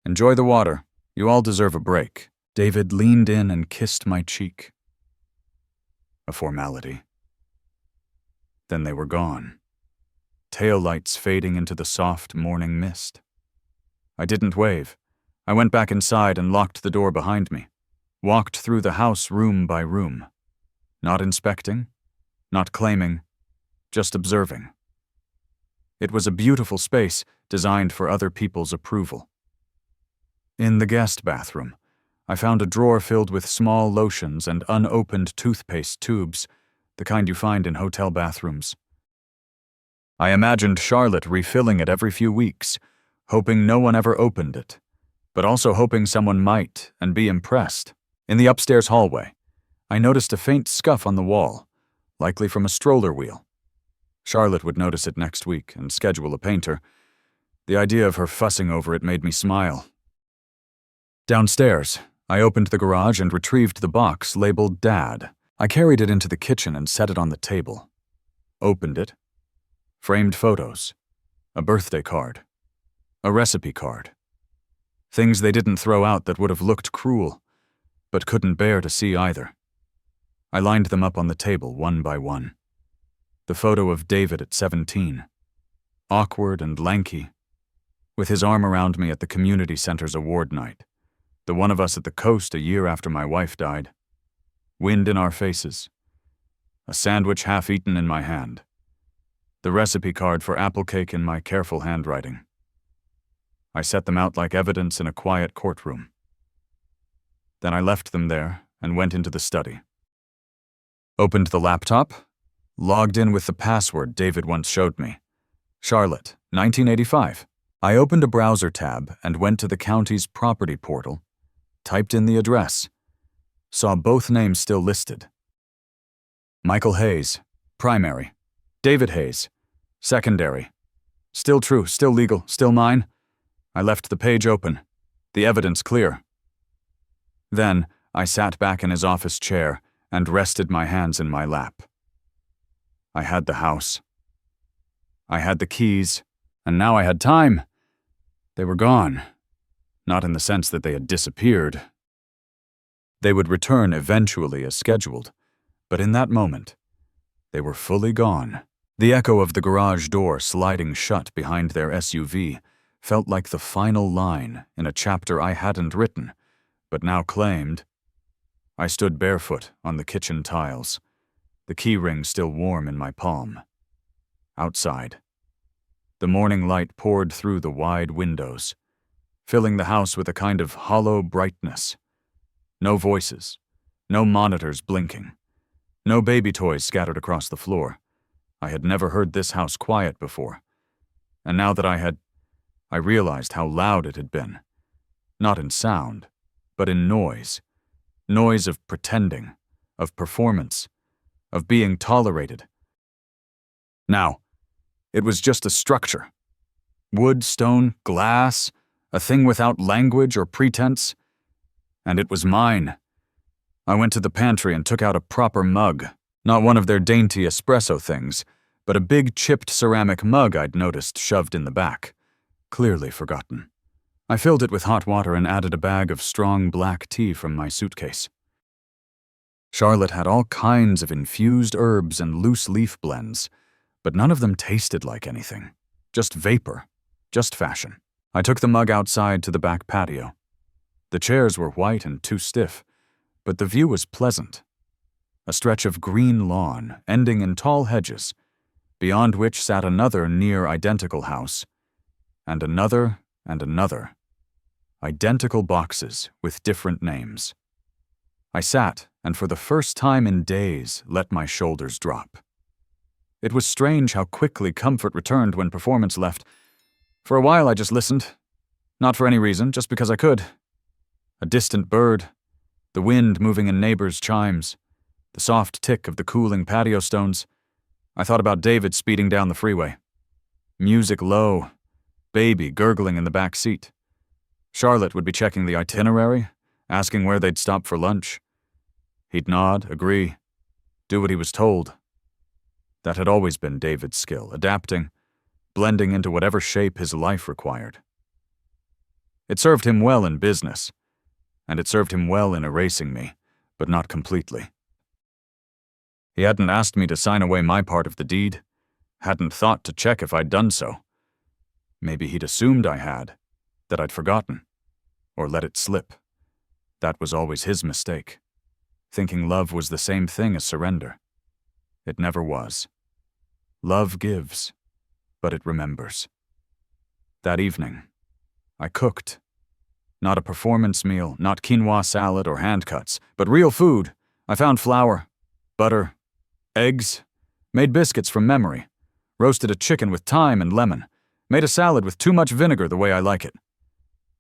Enjoy the water. You all deserve a break. David leaned in and kissed my cheek. A formality. Then they were gone. Taillights fading into the soft morning mist. I didn't wave. I went back inside and locked the door behind me. Walked through the house room by room. Not inspecting, not claiming, just observing. It was a beautiful space designed for other people's approval. In the guest bathroom, I found a drawer filled with small lotions and unopened toothpaste tubes, the kind you find in hotel bathrooms. I imagined Charlotte refilling it every few weeks, hoping no one ever opened it, but also hoping someone might and be impressed. In the upstairs hallway, I noticed a faint scuff on the wall, likely from a stroller wheel. Charlotte would notice it next week and schedule a painter. The idea of her fussing over it made me smile. Downstairs, I opened the garage and retrieved the box labeled Dad. I carried it into the kitchen and set it on the table. Opened it. Framed photos. A birthday card. A recipe card. Things they didn't throw out that would have looked cruel, but couldn't bear to see either. I lined them up on the table one by one. The photo of David at 17. Awkward and lanky, with his arm around me at the community center's award night. The one of us at the coast a year after my wife died. Wind in our faces. A sandwich half-eaten in my hand. The recipe card for apple cake in my careful handwriting. I set them out like evidence in a quiet courtroom. Then I left them there and went into the study. Opened the laptop, logged in with the password David once showed me. Charlotte, 1985. I opened a browser tab and went to the county's property portal, typed in the address, saw both names still listed. Michael Hayes, primary. David Hayes, secondary. Still true, still legal, still mine. I left the page open, the evidence clear. Then I sat back in his office chair and rested my hands in my lap. I had the house. I had the keys, and now I had time. They were gone. Not in the sense that they had disappeared. They would return eventually as scheduled, but in that moment, they were fully gone. The echo of the garage door sliding shut behind their SUV felt like the final line in a chapter I hadn't written, but now claimed. I stood barefoot on the kitchen tiles, the key ring still warm in my palm. Outside, the morning light poured through the wide windows, filling the house with a kind of hollow brightness. No voices, no monitors blinking, no baby toys scattered across the floor. I had never heard this house quiet before, and now that I realized how loud it had been. Not in sound, but in noise. Noise of pretending, of performance, of being tolerated. Now, it was just a structure. Wood, stone, glass, a thing without language or pretense. And it was mine. I went to the pantry and took out a proper mug, not one of their dainty espresso things, but a big chipped ceramic mug I'd noticed shoved in the back. Clearly forgotten. I filled it with hot water and added a bag of strong black tea from my suitcase. Charlotte had all kinds of infused herbs and loose leaf blends, but none of them tasted like anything. Just vapor, just fashion. I took the mug outside to the back patio. The chairs were white and too stiff, but the view was pleasant. A stretch of green lawn, ending in tall hedges, beyond which sat another near-identical house, and another and another. Identical boxes with different names. I sat, and for the first time in days, let my shoulders drop. It was strange how quickly comfort returned when performance left. For a while I just listened. Not for any reason, just because I could. A distant bird, the wind moving in neighbors' chimes, the soft tick of the cooling patio stones. I thought about David speeding down the freeway. Music low, baby gurgling in the back seat. Charlotte would be checking the itinerary, asking where they'd stop for lunch. He'd nod, agree, do what he was told. That had always been David's skill, adapting, blending into whatever shape his life required. It served him well in business, and it served him well in erasing me, but not completely. He hadn't asked me to sign away my part of the deed, hadn't thought to check if I'd done so. Maybe he'd assumed I had, that I'd forgotten, or let it slip. That was always his mistake, thinking love was the same thing as surrender. It never was. Love gives, but it remembers. That evening, I cooked. Not a performance meal, not quinoa salad or hand cuts, but real food. I found flour, butter, eggs, made biscuits from memory, roasted a chicken with thyme and lemon, made a salad with too much vinegar the way I like it.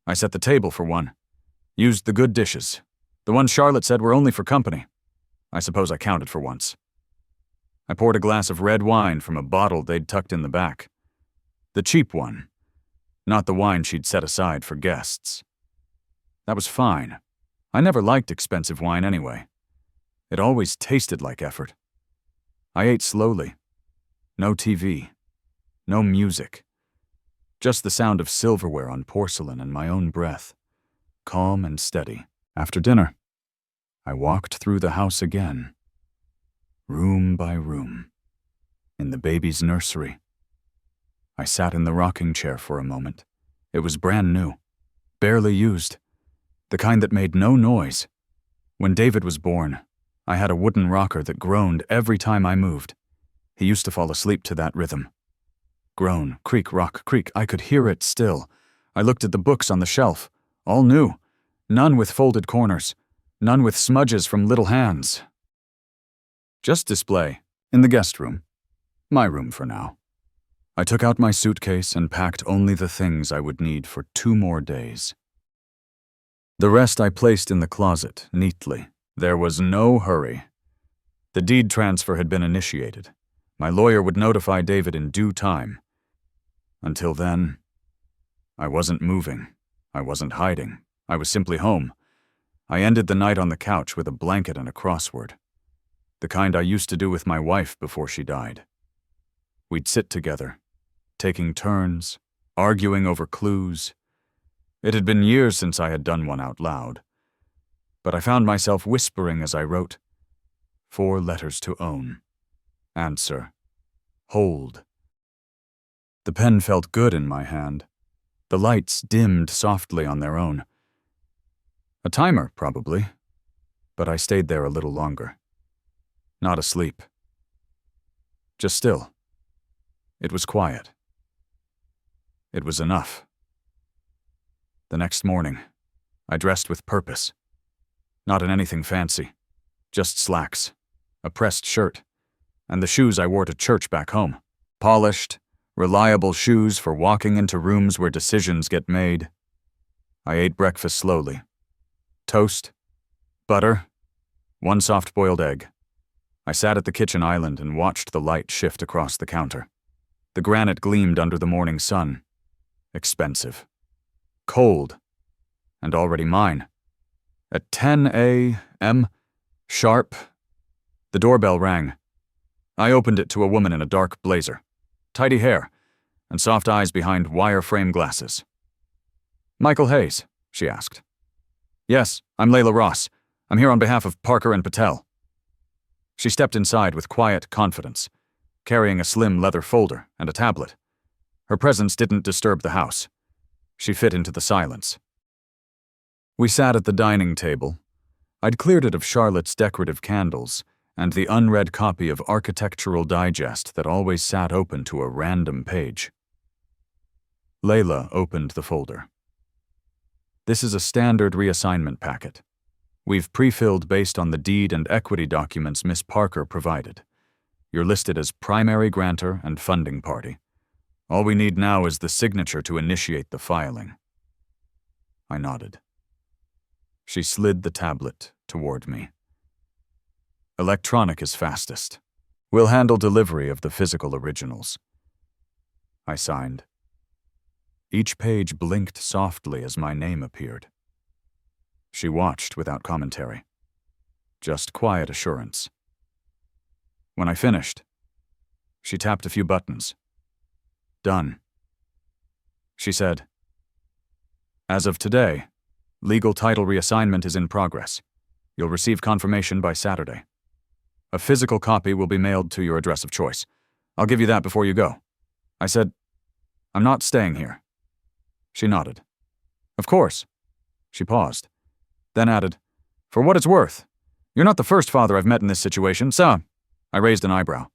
I set the table for one, used the good dishes, the ones Charlotte said were only for company. I suppose I counted for once. I poured a glass of red wine from a bottle they'd tucked in the back. The cheap one, not the wine she'd set aside for guests. That was fine. I never liked expensive wine anyway. It always tasted like effort. I ate slowly. No TV. No music. Just the sound of silverware on porcelain and my own breath, calm and steady. After dinner, I walked through the house again, room by room. In the baby's nursery. I sat in the rocking chair for a moment. It was brand new, barely used, the kind that made no noise. When David was born, I had a wooden rocker that groaned every time I moved. He used to fall asleep to that rhythm. Groan, creak, rock, creak. I could hear it still. I looked at the books on the shelf, all new, none with folded corners, none with smudges from little hands. Just display, in the guest room. My room for now. I took out my suitcase and packed only the things I would need for 2 more days. The rest I placed in the closet, neatly. There was no hurry. The deed transfer had been initiated. My lawyer would notify David in due time. Until then, I wasn't moving. I wasn't hiding. I was simply home. I ended the night on the couch with a blanket and a crossword. The kind I used to do with my wife before she died. We'd sit together, taking turns, arguing over clues. It had been years since I had done one out loud, but I found myself whispering as I wrote. 4 letters to own. Answer. Hold. The pen felt good in my hand. The lights dimmed softly on their own. A timer, probably, but I stayed there a little longer. Not asleep. Just still. It was quiet. It was enough. The next morning, I dressed with purpose. Not in anything fancy. Just slacks, a pressed shirt, and the shoes I wore to church back home. Polished, reliable shoes for walking into rooms where decisions get made. I ate breakfast slowly. Toast, butter, 1 soft-boiled egg. I sat at the kitchen island and watched the light shift across the counter. The granite gleamed under the morning sun. Expensive. Cold. And already mine. At 10 a.m., sharp, the doorbell rang. I opened it to a woman in a dark blazer, tidy hair, and soft eyes behind wire-frame glasses. "Michael Hayes," she asked. "Yes, I'm Layla Ross. I'm here on behalf of Parker and Patel." She stepped inside with quiet confidence, carrying a slim leather folder and a tablet. Her presence didn't disturb the house. She fit into the silence. We sat at the dining table. I'd cleared it of Charlotte's decorative candles and the unread copy of Architectural Digest that always sat open to a random page. Layla opened the folder. "This is a standard reassignment packet. We've pre-filled based on the deed and equity documents Miss Parker provided. You're listed as primary grantor and funding party. All we need now is the signature to initiate the filing." I nodded. She slid the tablet toward me. "Electronic is fastest. We'll handle delivery of the physical originals." I signed. Each page blinked softly as my name appeared. She watched without commentary. Just quiet assurance. When I finished, she tapped a few buttons. "Done." She said, "As of today, legal title reassignment is in progress. You'll receive confirmation by Saturday. A physical copy will be mailed to your address of choice. I'll give you that before you go." I said, "I'm not staying here." She nodded. "Of course." She paused, then added, "For what it's worth, you're not the first father I've met in this situation, so..." I raised an eyebrow.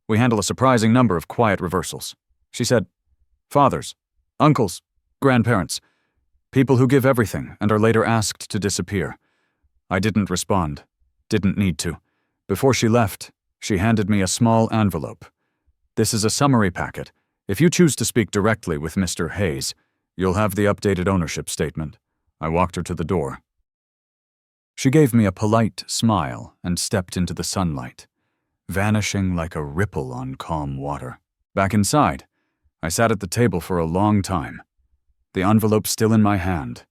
"We handle a surprising number of quiet reversals." She said, "Fathers, uncles, grandparents, people who give everything and are later asked to disappear." I didn't respond, didn't need to. Before she left, she handed me a small envelope. "This is a summary packet. If you choose to speak directly with Mr. Hayes, you'll have the updated ownership statement." I walked her to the door. She gave me a polite smile and stepped into the sunlight. vanishing like a ripple on calm water. Back inside, I sat at the table for a long time, the envelope still in my hand.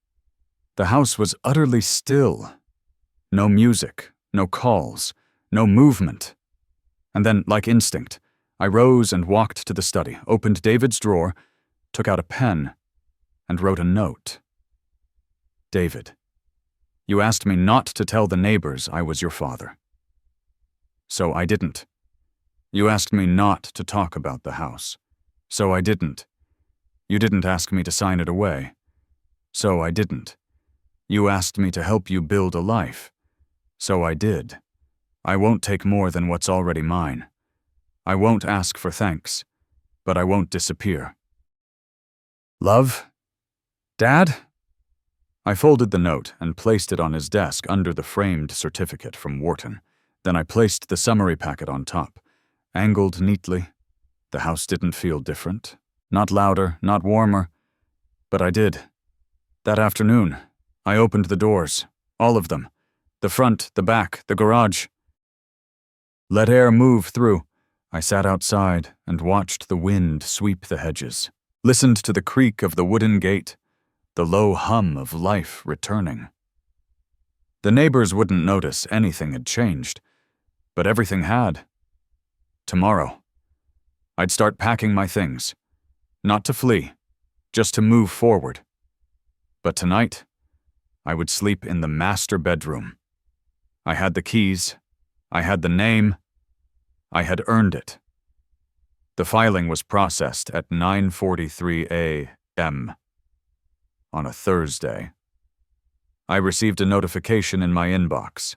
The house was utterly still. No music, no calls, no movement. And then, like instinct, I rose and walked to the study, opened David's drawer, took out a pen, and wrote a note. David, you asked me not to tell the neighbors I was your father. So I didn't. You asked me not to talk about the house. So I didn't. You didn't ask me to sign it away. So I didn't. You asked me to help you build a life. So I did. I won't take more than what's already mine. I won't ask for thanks, but I won't disappear. Love? Dad? I folded the note and placed it on his desk under the framed certificate from Wharton. Then I placed the summary packet on top, angled neatly. The house didn't feel different. Not louder, not warmer. But I did. That afternoon, I opened the doors, all of them. The front, the back, the garage. Let air move through. I sat outside and watched the wind sweep the hedges, listened to the creak of the wooden gate, the low hum of life returning. The neighbors wouldn't notice anything had changed, but everything had. Tomorrow, I'd start packing my things, not to flee, just to move forward. But tonight, I would sleep in the master bedroom. I had the keys, I had the name, I had earned it. The filing was processed at 9:43 a.m. on a Thursday. I received a notification in my inbox.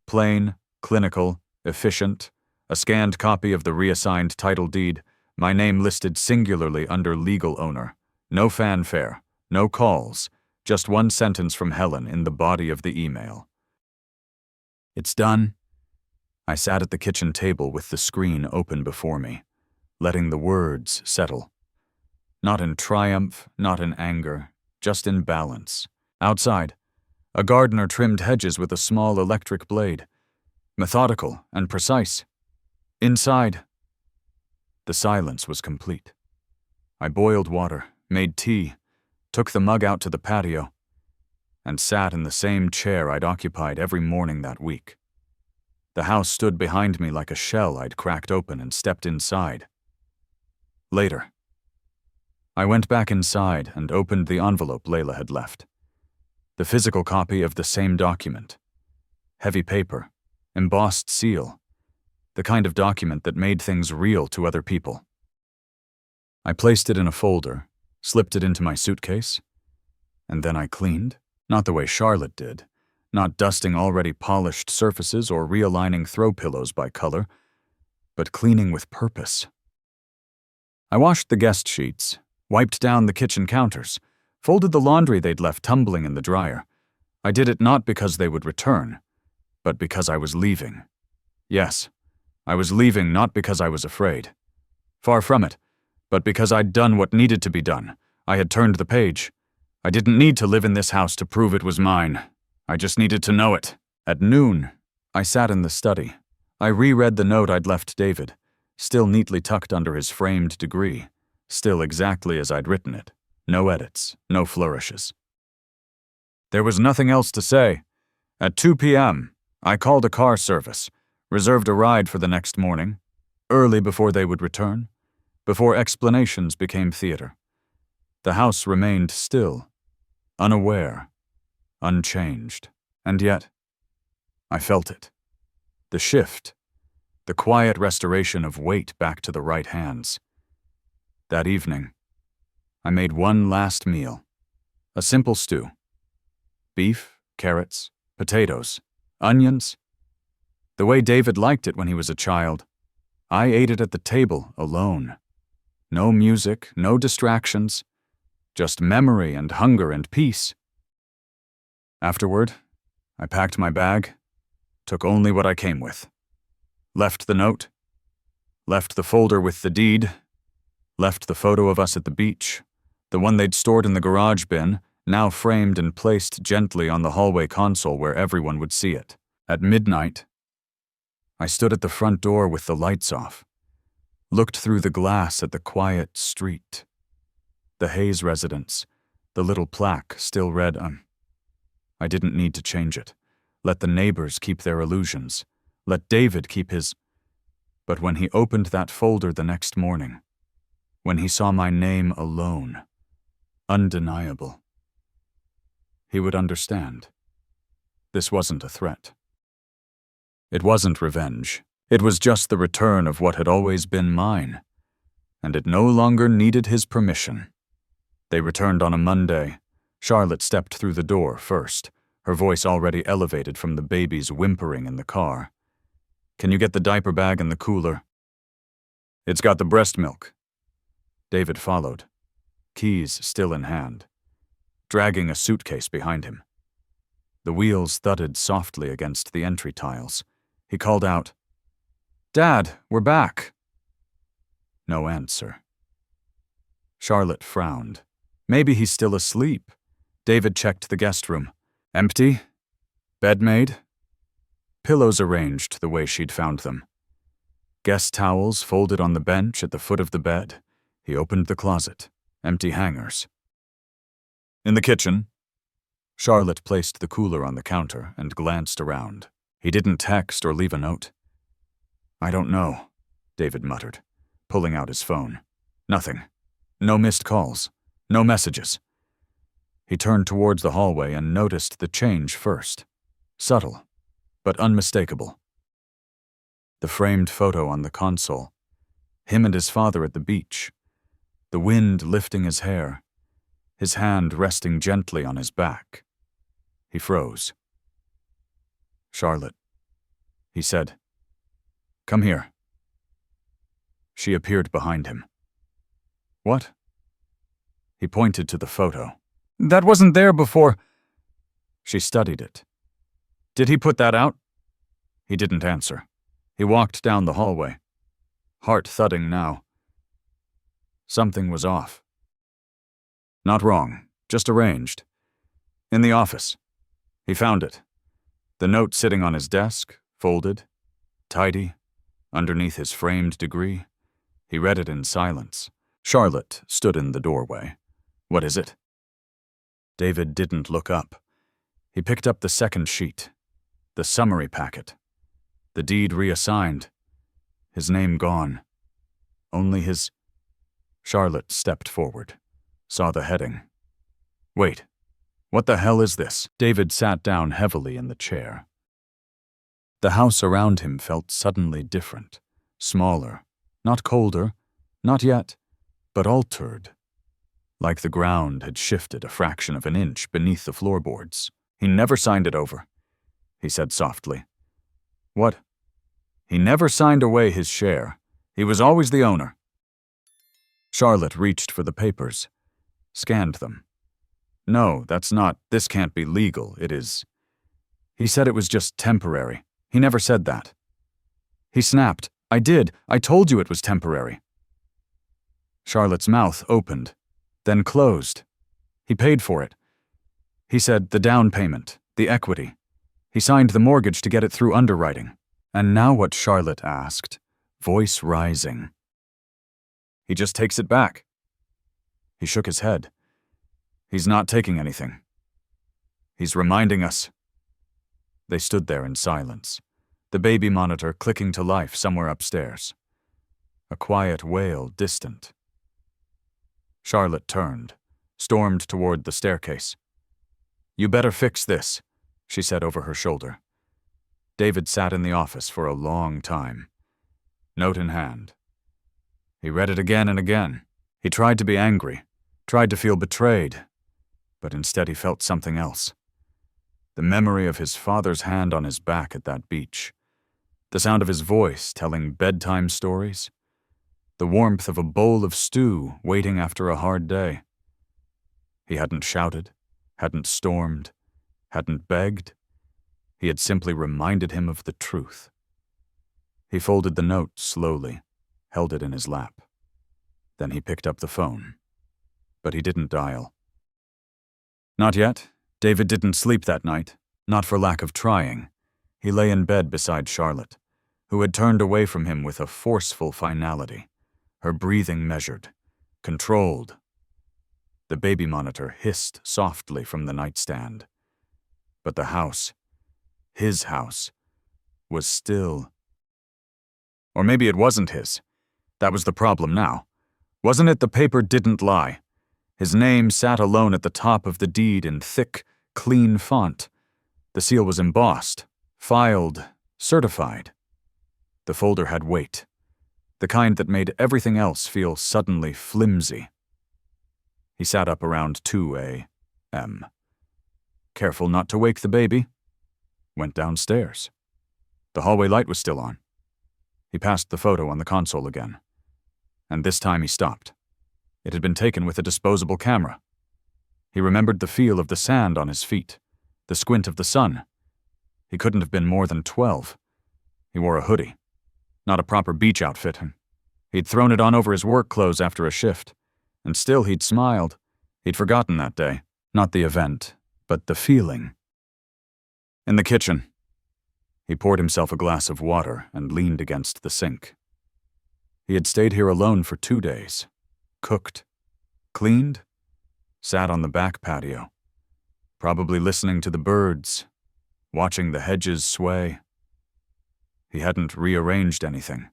Plain, clinical, efficient, a scanned copy of the reassigned title deed, my name listed singularly under legal owner. No fanfare, no calls, just one sentence from Helen in the body of the email. It's done. I sat at the kitchen table with the screen open before me, letting the words settle. Not in triumph, not in anger, just in balance. Outside, a gardener trimmed hedges with a small electric blade, methodical and precise. Inside, the silence was complete. I boiled water, made tea, took the mug out to the patio, and sat in the same chair I'd occupied every morning that week. The house stood behind me like a shell I'd cracked open and stepped inside. Later, I went back inside and opened the envelope Layla had left. The physical copy of the same document. Heavy paper, embossed seal, the kind of document that made things real to other people. I placed it in a folder, slipped it into my suitcase, and then I cleaned, not the way Charlotte did, not dusting already polished surfaces or realigning throw pillows by color, but cleaning with purpose. I washed the guest sheets, wiped down the kitchen counters, folded the laundry they'd left tumbling in the dryer. I did it not because they would return, but because I was leaving. Yes, I was leaving not because I was afraid. Far from it, but because I'd done what needed to be done. I had turned the page. I didn't need to live in this house to prove it was mine. I just needed to know it. At noon, I sat in the study. I reread the note I'd left David, still neatly tucked under his framed degree, still exactly as I'd written it. No edits, no flourishes. There was nothing else to say. At 2 p.m., I called a car service, reserved a ride for the next morning, early before they would return, before explanations became theater. The house remained still, unaware, unchanged, and yet, I felt it. The shift, the quiet restoration of weight back to the right hands. That evening, I made one last meal, a simple stew. Beef, carrots, potatoes, onions. The way David liked it when he was a child. I ate it at the table alone. No music, no distractions, just memory and hunger and peace. Afterward, I packed my bag, took only what I came with. Left the note, left the folder with the deed, left the photo of us at the beach, the one they'd stored in the garage bin, now framed and placed gently on the hallway console where everyone would see it. At midnight, I stood at the front door with the lights off, looked through the glass at the quiet street. The Hayes residence, the little plaque still read, I didn't need to change it. Let the neighbors keep their illusions. Let David keep his. But when he opened that folder the next morning, when he saw my name alone, undeniable, he would understand. This wasn't a threat. It wasn't revenge. It was just the return of what had always been mine, and it no longer needed his permission. They returned on a Monday. Charlotte stepped through the door first, her voice already elevated from the baby's whimpering in the car. Can you get the diaper bag in the cooler? It's got the breast milk. David followed, keys still in hand, dragging a suitcase behind him. The wheels thudded softly against the entry tiles. He called out, "Dad, we're back." No answer. Charlotte frowned. Maybe he's still asleep. David checked the guest room. Empty? Bed made? Pillows arranged the way she'd found them. Guest towels folded on the bench at the foot of the bed. He opened the closet. Empty hangers. In the kitchen. Charlotte placed the cooler on the counter and glanced around. He didn't text or leave a note. I don't know, David muttered, pulling out his phone. Nothing. No missed calls. No messages. He turned towards the hallway and noticed the change first. Subtle, but unmistakable. The framed photo on the console. Him and his father at the beach. The wind lifting his hair. His hand resting gently on his back. He froze. Charlotte, he said. Come here. She appeared behind him. What? He pointed to the photo. That wasn't there before. She studied it. Did he put that out? He didn't answer. He walked down the hallway. Heart thudding now. Something was off. Not wrong, just arranged. In the office. He found it. The note sitting on his desk, folded, tidy, underneath his framed degree. He read it in silence. Charlotte stood in the doorway. What is it? David didn't look up. He picked up the second sheet, the summary packet. The deed reassigned. His name gone. Only his... Charlotte stepped forward, saw the heading. Wait, what the hell is this? David sat down heavily in the chair. The house around him felt suddenly different, smaller, not colder, not yet, but altered. Like the ground had shifted a fraction of an inch beneath the floorboards. He never signed it over, he said softly. What? He never signed away his share. He was always the owner. Charlotte reached for the papers, scanned them. No, that's not, this can't be legal, it is. He said it was just temporary. He never said that. He snapped. I did. I told you it was temporary. Charlotte's mouth opened, then closed. He paid for it. He said the down payment, the equity. He signed the mortgage to get it through underwriting. And now what Charlotte asked, voice rising. He just takes it back. He shook his head. He's not taking anything. He's reminding us. They stood there in silence, the baby monitor clicking to life somewhere upstairs. A quiet wail distant. Charlotte turned, stormed toward the staircase. You better fix this, she said over her shoulder. David sat in the office for a long time, note in hand. He read it again and again. He tried to be angry, tried to feel betrayed, but instead he felt something else. The memory of his father's hand on his back at that beach, the sound of his voice telling bedtime stories, the warmth of a bowl of stew waiting after a hard day. He hadn't shouted, hadn't stormed, hadn't begged. He had simply reminded him of the truth. He folded the note slowly, held it in his lap. Then he picked up the phone. But he didn't dial. Not yet. David didn't sleep that night, not for lack of trying. He lay in bed beside Charlotte, who had turned away from him with a forceful finality, her breathing measured, controlled. The baby monitor hissed softly from the nightstand. But the house, his house, was still. Or maybe it wasn't his. That was the problem now. Wasn't it the paper didn't lie? His name sat alone at the top of the deed in thick, clean font. The seal was embossed, filed, certified. The folder had weight, the kind that made everything else feel suddenly flimsy. He sat up around 2 a.m. Careful not to wake the baby. Went downstairs. The hallway light was still on. He passed the photo on the console again. And this time he stopped. It had been taken with a disposable camera. He remembered the feel of the sand on his feet, the squint of the sun. He couldn't have been more than 12. He wore a hoodie, not a proper beach outfit. He'd thrown it on over his work clothes after a shift, and still he'd smiled. He'd forgotten that day, not the event, but the feeling. In the kitchen, he poured himself a glass of water and leaned against the sink. He had stayed here alone for 2 days, cooked, cleaned, sat on the back patio, probably listening to the birds, watching the hedges sway. He hadn't rearranged anything.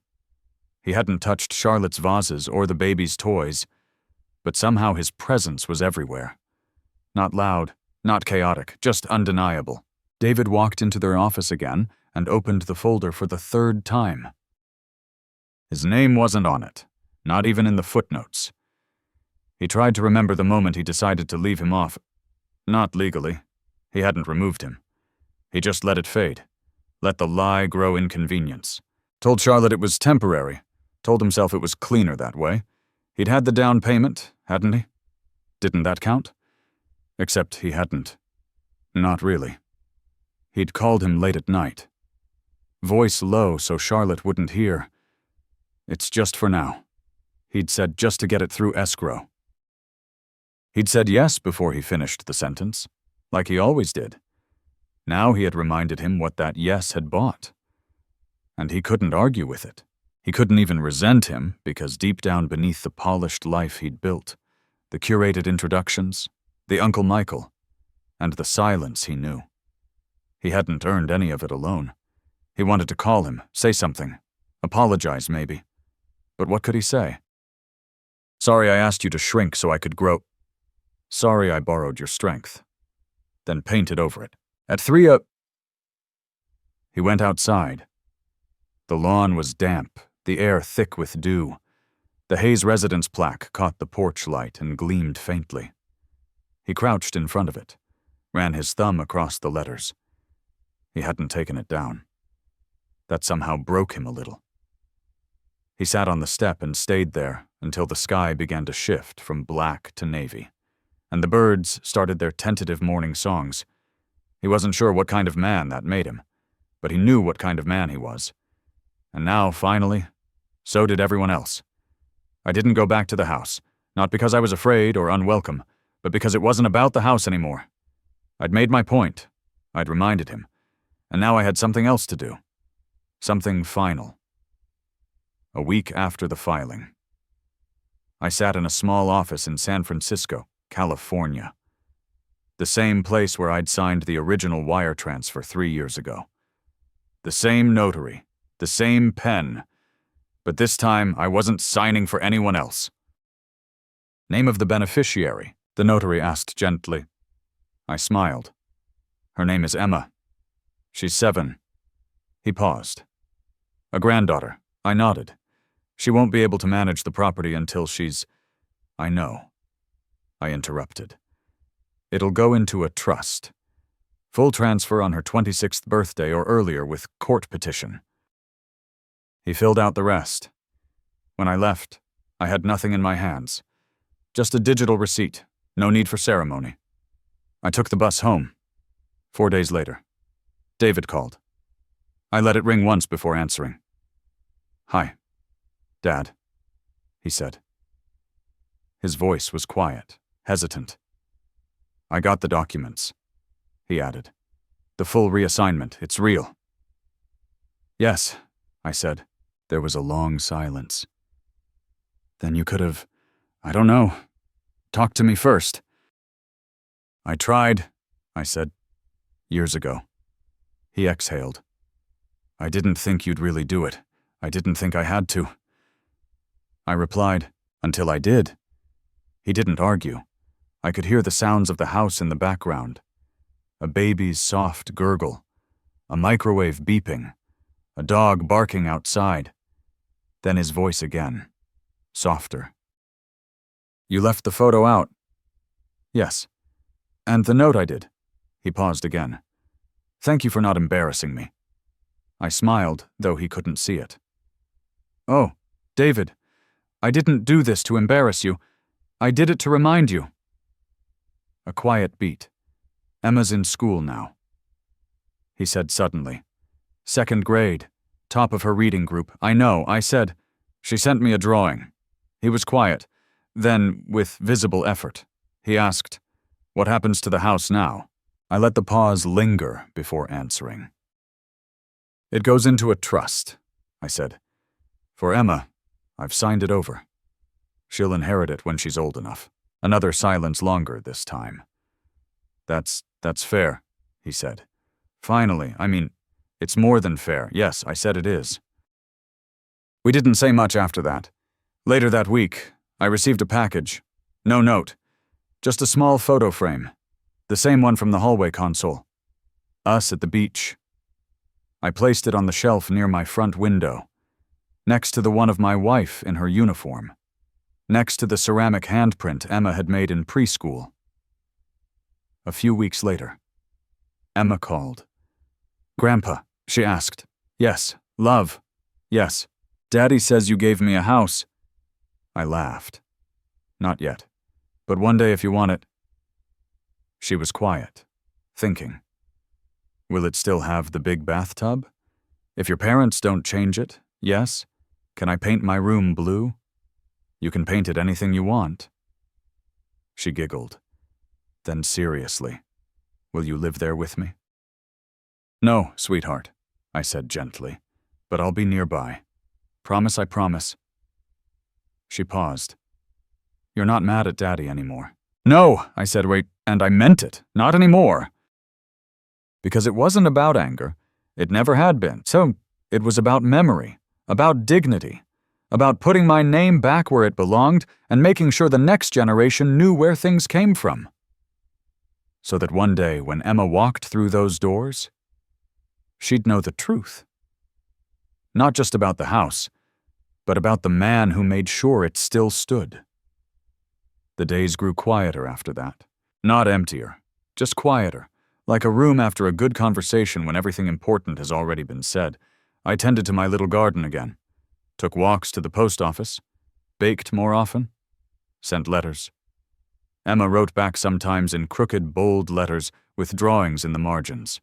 He hadn't touched Charlotte's vases or the baby's toys, but somehow his presence was everywhere. Not loud, not chaotic, just undeniable. David walked into their office again and opened the folder for the 3rd time. His name wasn't on it, not even in the footnotes. He tried to remember the moment he decided to leave him off. Not legally. He hadn't removed him. He just let it fade. Let the lie grow inconvenience. Told Charlotte it was temporary. Told himself it was cleaner that way. He'd had the down payment, hadn't he? Didn't that count? Except he hadn't. Not really. He'd called him late at night. Voice low so Charlotte wouldn't hear. It's just for now. He'd said just to get it through escrow. He'd said yes before he finished the sentence, like he always did. Now he had reminded him what that yes had bought. And he couldn't argue with it. He couldn't even resent him, because deep down beneath the polished life he'd built, the curated introductions, the Uncle Michael, and the silence he knew. He hadn't earned any of it alone. He wanted to call him, say something, apologize maybe. But what could he say? Sorry I asked you to shrink so I could grow. Sorry I borrowed your strength. Then painted over it. At 3 a... He went outside. The lawn was damp, the air thick with dew. The Hayes residence plaque caught the porch light and gleamed faintly. He crouched in front of it, ran his thumb across the letters. He hadn't taken it down. That somehow broke him a little. He sat on the step and stayed there until the sky began to shift from black to navy, and the birds started their tentative morning songs. He wasn't sure what kind of man that made him, but he knew what kind of man he was. And now, finally, so did everyone else. I didn't go back to the house, not because I was afraid or unwelcome, but because it wasn't about the house anymore. I'd made my point. I'd reminded him. And now I had something else to do. Something final. A week after the filing, I sat in a small office in San Francisco, California. The same place where I'd signed the original wire transfer 3 years ago. The same notary, the same pen, but this time I wasn't signing for anyone else. Name of the beneficiary, the notary asked gently. I smiled. Her name is Emma. She's 7. He paused. A granddaughter. I nodded. She won't be able to manage the property until she's... I know. I interrupted. It'll go into a trust. Full transfer on her 26th birthday or earlier with court petition. He filled out the rest. When I left, I had nothing in my hands. Just a digital receipt. No need for ceremony. I took the bus home. 4 days later. David called. I let it ring once before answering. Hi, Dad, he said. His voice was quiet, hesitant. I got the documents, he added. The full reassignment, it's real. Yes, I said. There was a long silence. Then you could have, I don't know, talked to me first. I tried, I said, years ago. He exhaled. I didn't think you'd really do it. I didn't think I had to. I replied, until I did. He didn't argue. I could hear the sounds of the house in the background. A baby's soft gurgle, a microwave beeping, a dog barking outside. Then his voice again, softer. You left the photo out? Yes. And the note I did. He paused again. Thank you for not embarrassing me. I smiled, though he couldn't see it. Oh, David, I didn't do this to embarrass you. I did it to remind you. A quiet beat. Emma's in school now. He said suddenly. 2nd grade, top of her reading group. I know, I said. She sent me a drawing. He was quiet. Then, with visible effort, he asked, what happens to the house now? I let the pause linger before answering. It goes into a trust, I said. For Emma, I've signed it over. She'll inherit it when she's old enough. Another silence longer this time. That's fair, he said. Finally, I mean, it's more than fair. Yes, I said it is. We didn't say much after that. Later that week, I received a package. No note. Just a small photo frame. The same one from the hallway console. Us at the beach. I placed it on the shelf near my front window, next to the one of my wife in her uniform, next to the ceramic handprint Emma had made in preschool. A few weeks later, Emma called. Grandpa, she asked. Yes. Love. Yes. Daddy says you gave me a house. I laughed. Not yet, but one day if you want it. She was quiet, thinking. Will it still have the big bathtub? If your parents don't change it, yes. Can I paint my room blue? You can paint it anything you want. She giggled. Then seriously, will you live there with me? No, sweetheart, I said gently, but I'll be nearby. Promise, I promise. She paused. You're not mad at Daddy anymore. No, I said, wait, and I meant it, not anymore. Because it wasn't about anger. It never had been. So it was about memory, about dignity, about putting my name back where it belonged and making sure the next generation knew where things came from. So that one day when Emma walked through those doors, she'd know the truth. Not just about the house, but about the man who made sure it still stood. The days grew quieter after that. Not emptier, just quieter. Like a room after a good conversation when everything important has already been said. I tended to my little garden again. Took walks to the post office. Baked more often. Sent letters. Emma wrote back sometimes in crooked, bold letters with drawings in the margins.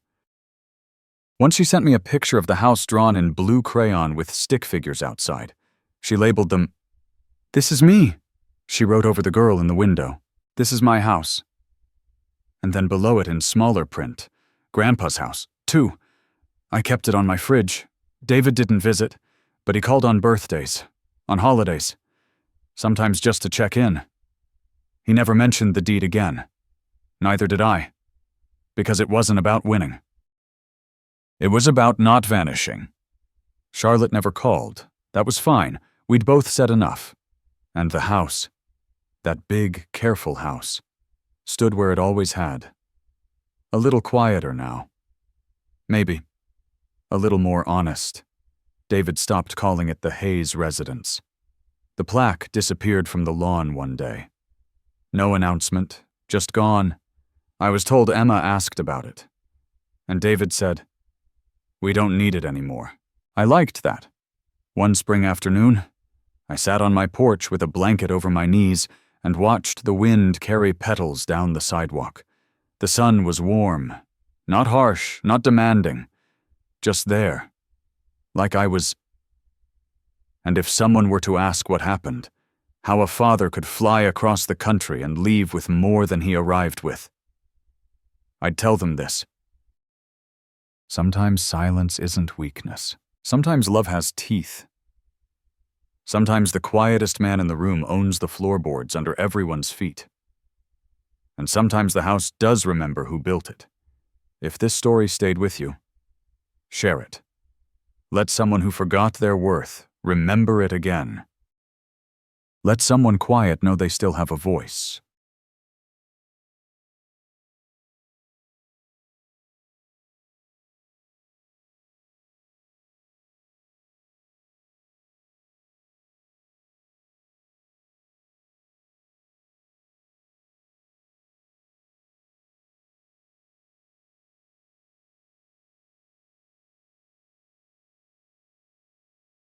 Once she sent me a picture of the house drawn in blue crayon with stick figures outside. She labeled them, "This is me," she wrote over the girl in the window. "This is my house." And then below it in smaller print, Grandpa's house, too. I kept it on my fridge. David didn't visit, but he called on birthdays, on holidays, sometimes just to check in. He never mentioned the deed again. Neither did I, because it wasn't about winning. It was about not vanishing. Charlotte never called. That was fine. We'd both said enough. And the house, that big, careful house, stood where it always had. A little quieter now. Maybe. A little more honest. David stopped calling it the Hayes residence. The plaque disappeared from the lawn one day. No announcement, just gone. I was told Emma asked about it. And David said, "We don't need it anymore." I liked that. One spring afternoon, I sat on my porch with a blanket over my knees and watched the wind carry petals down the sidewalk. The sun was warm, not harsh, not demanding, just there, like I was. And if someone were to ask what happened, how a father could fly across the country and leave with more than he arrived with, I'd tell them this. Sometimes silence isn't weakness. Sometimes love has teeth. Sometimes the quietest man in the room owns the floorboards under everyone's feet. And sometimes the house does remember who built it. If this story stayed with you, share it. Let someone who forgot their worth remember it again. Let someone quiet know they still have a voice.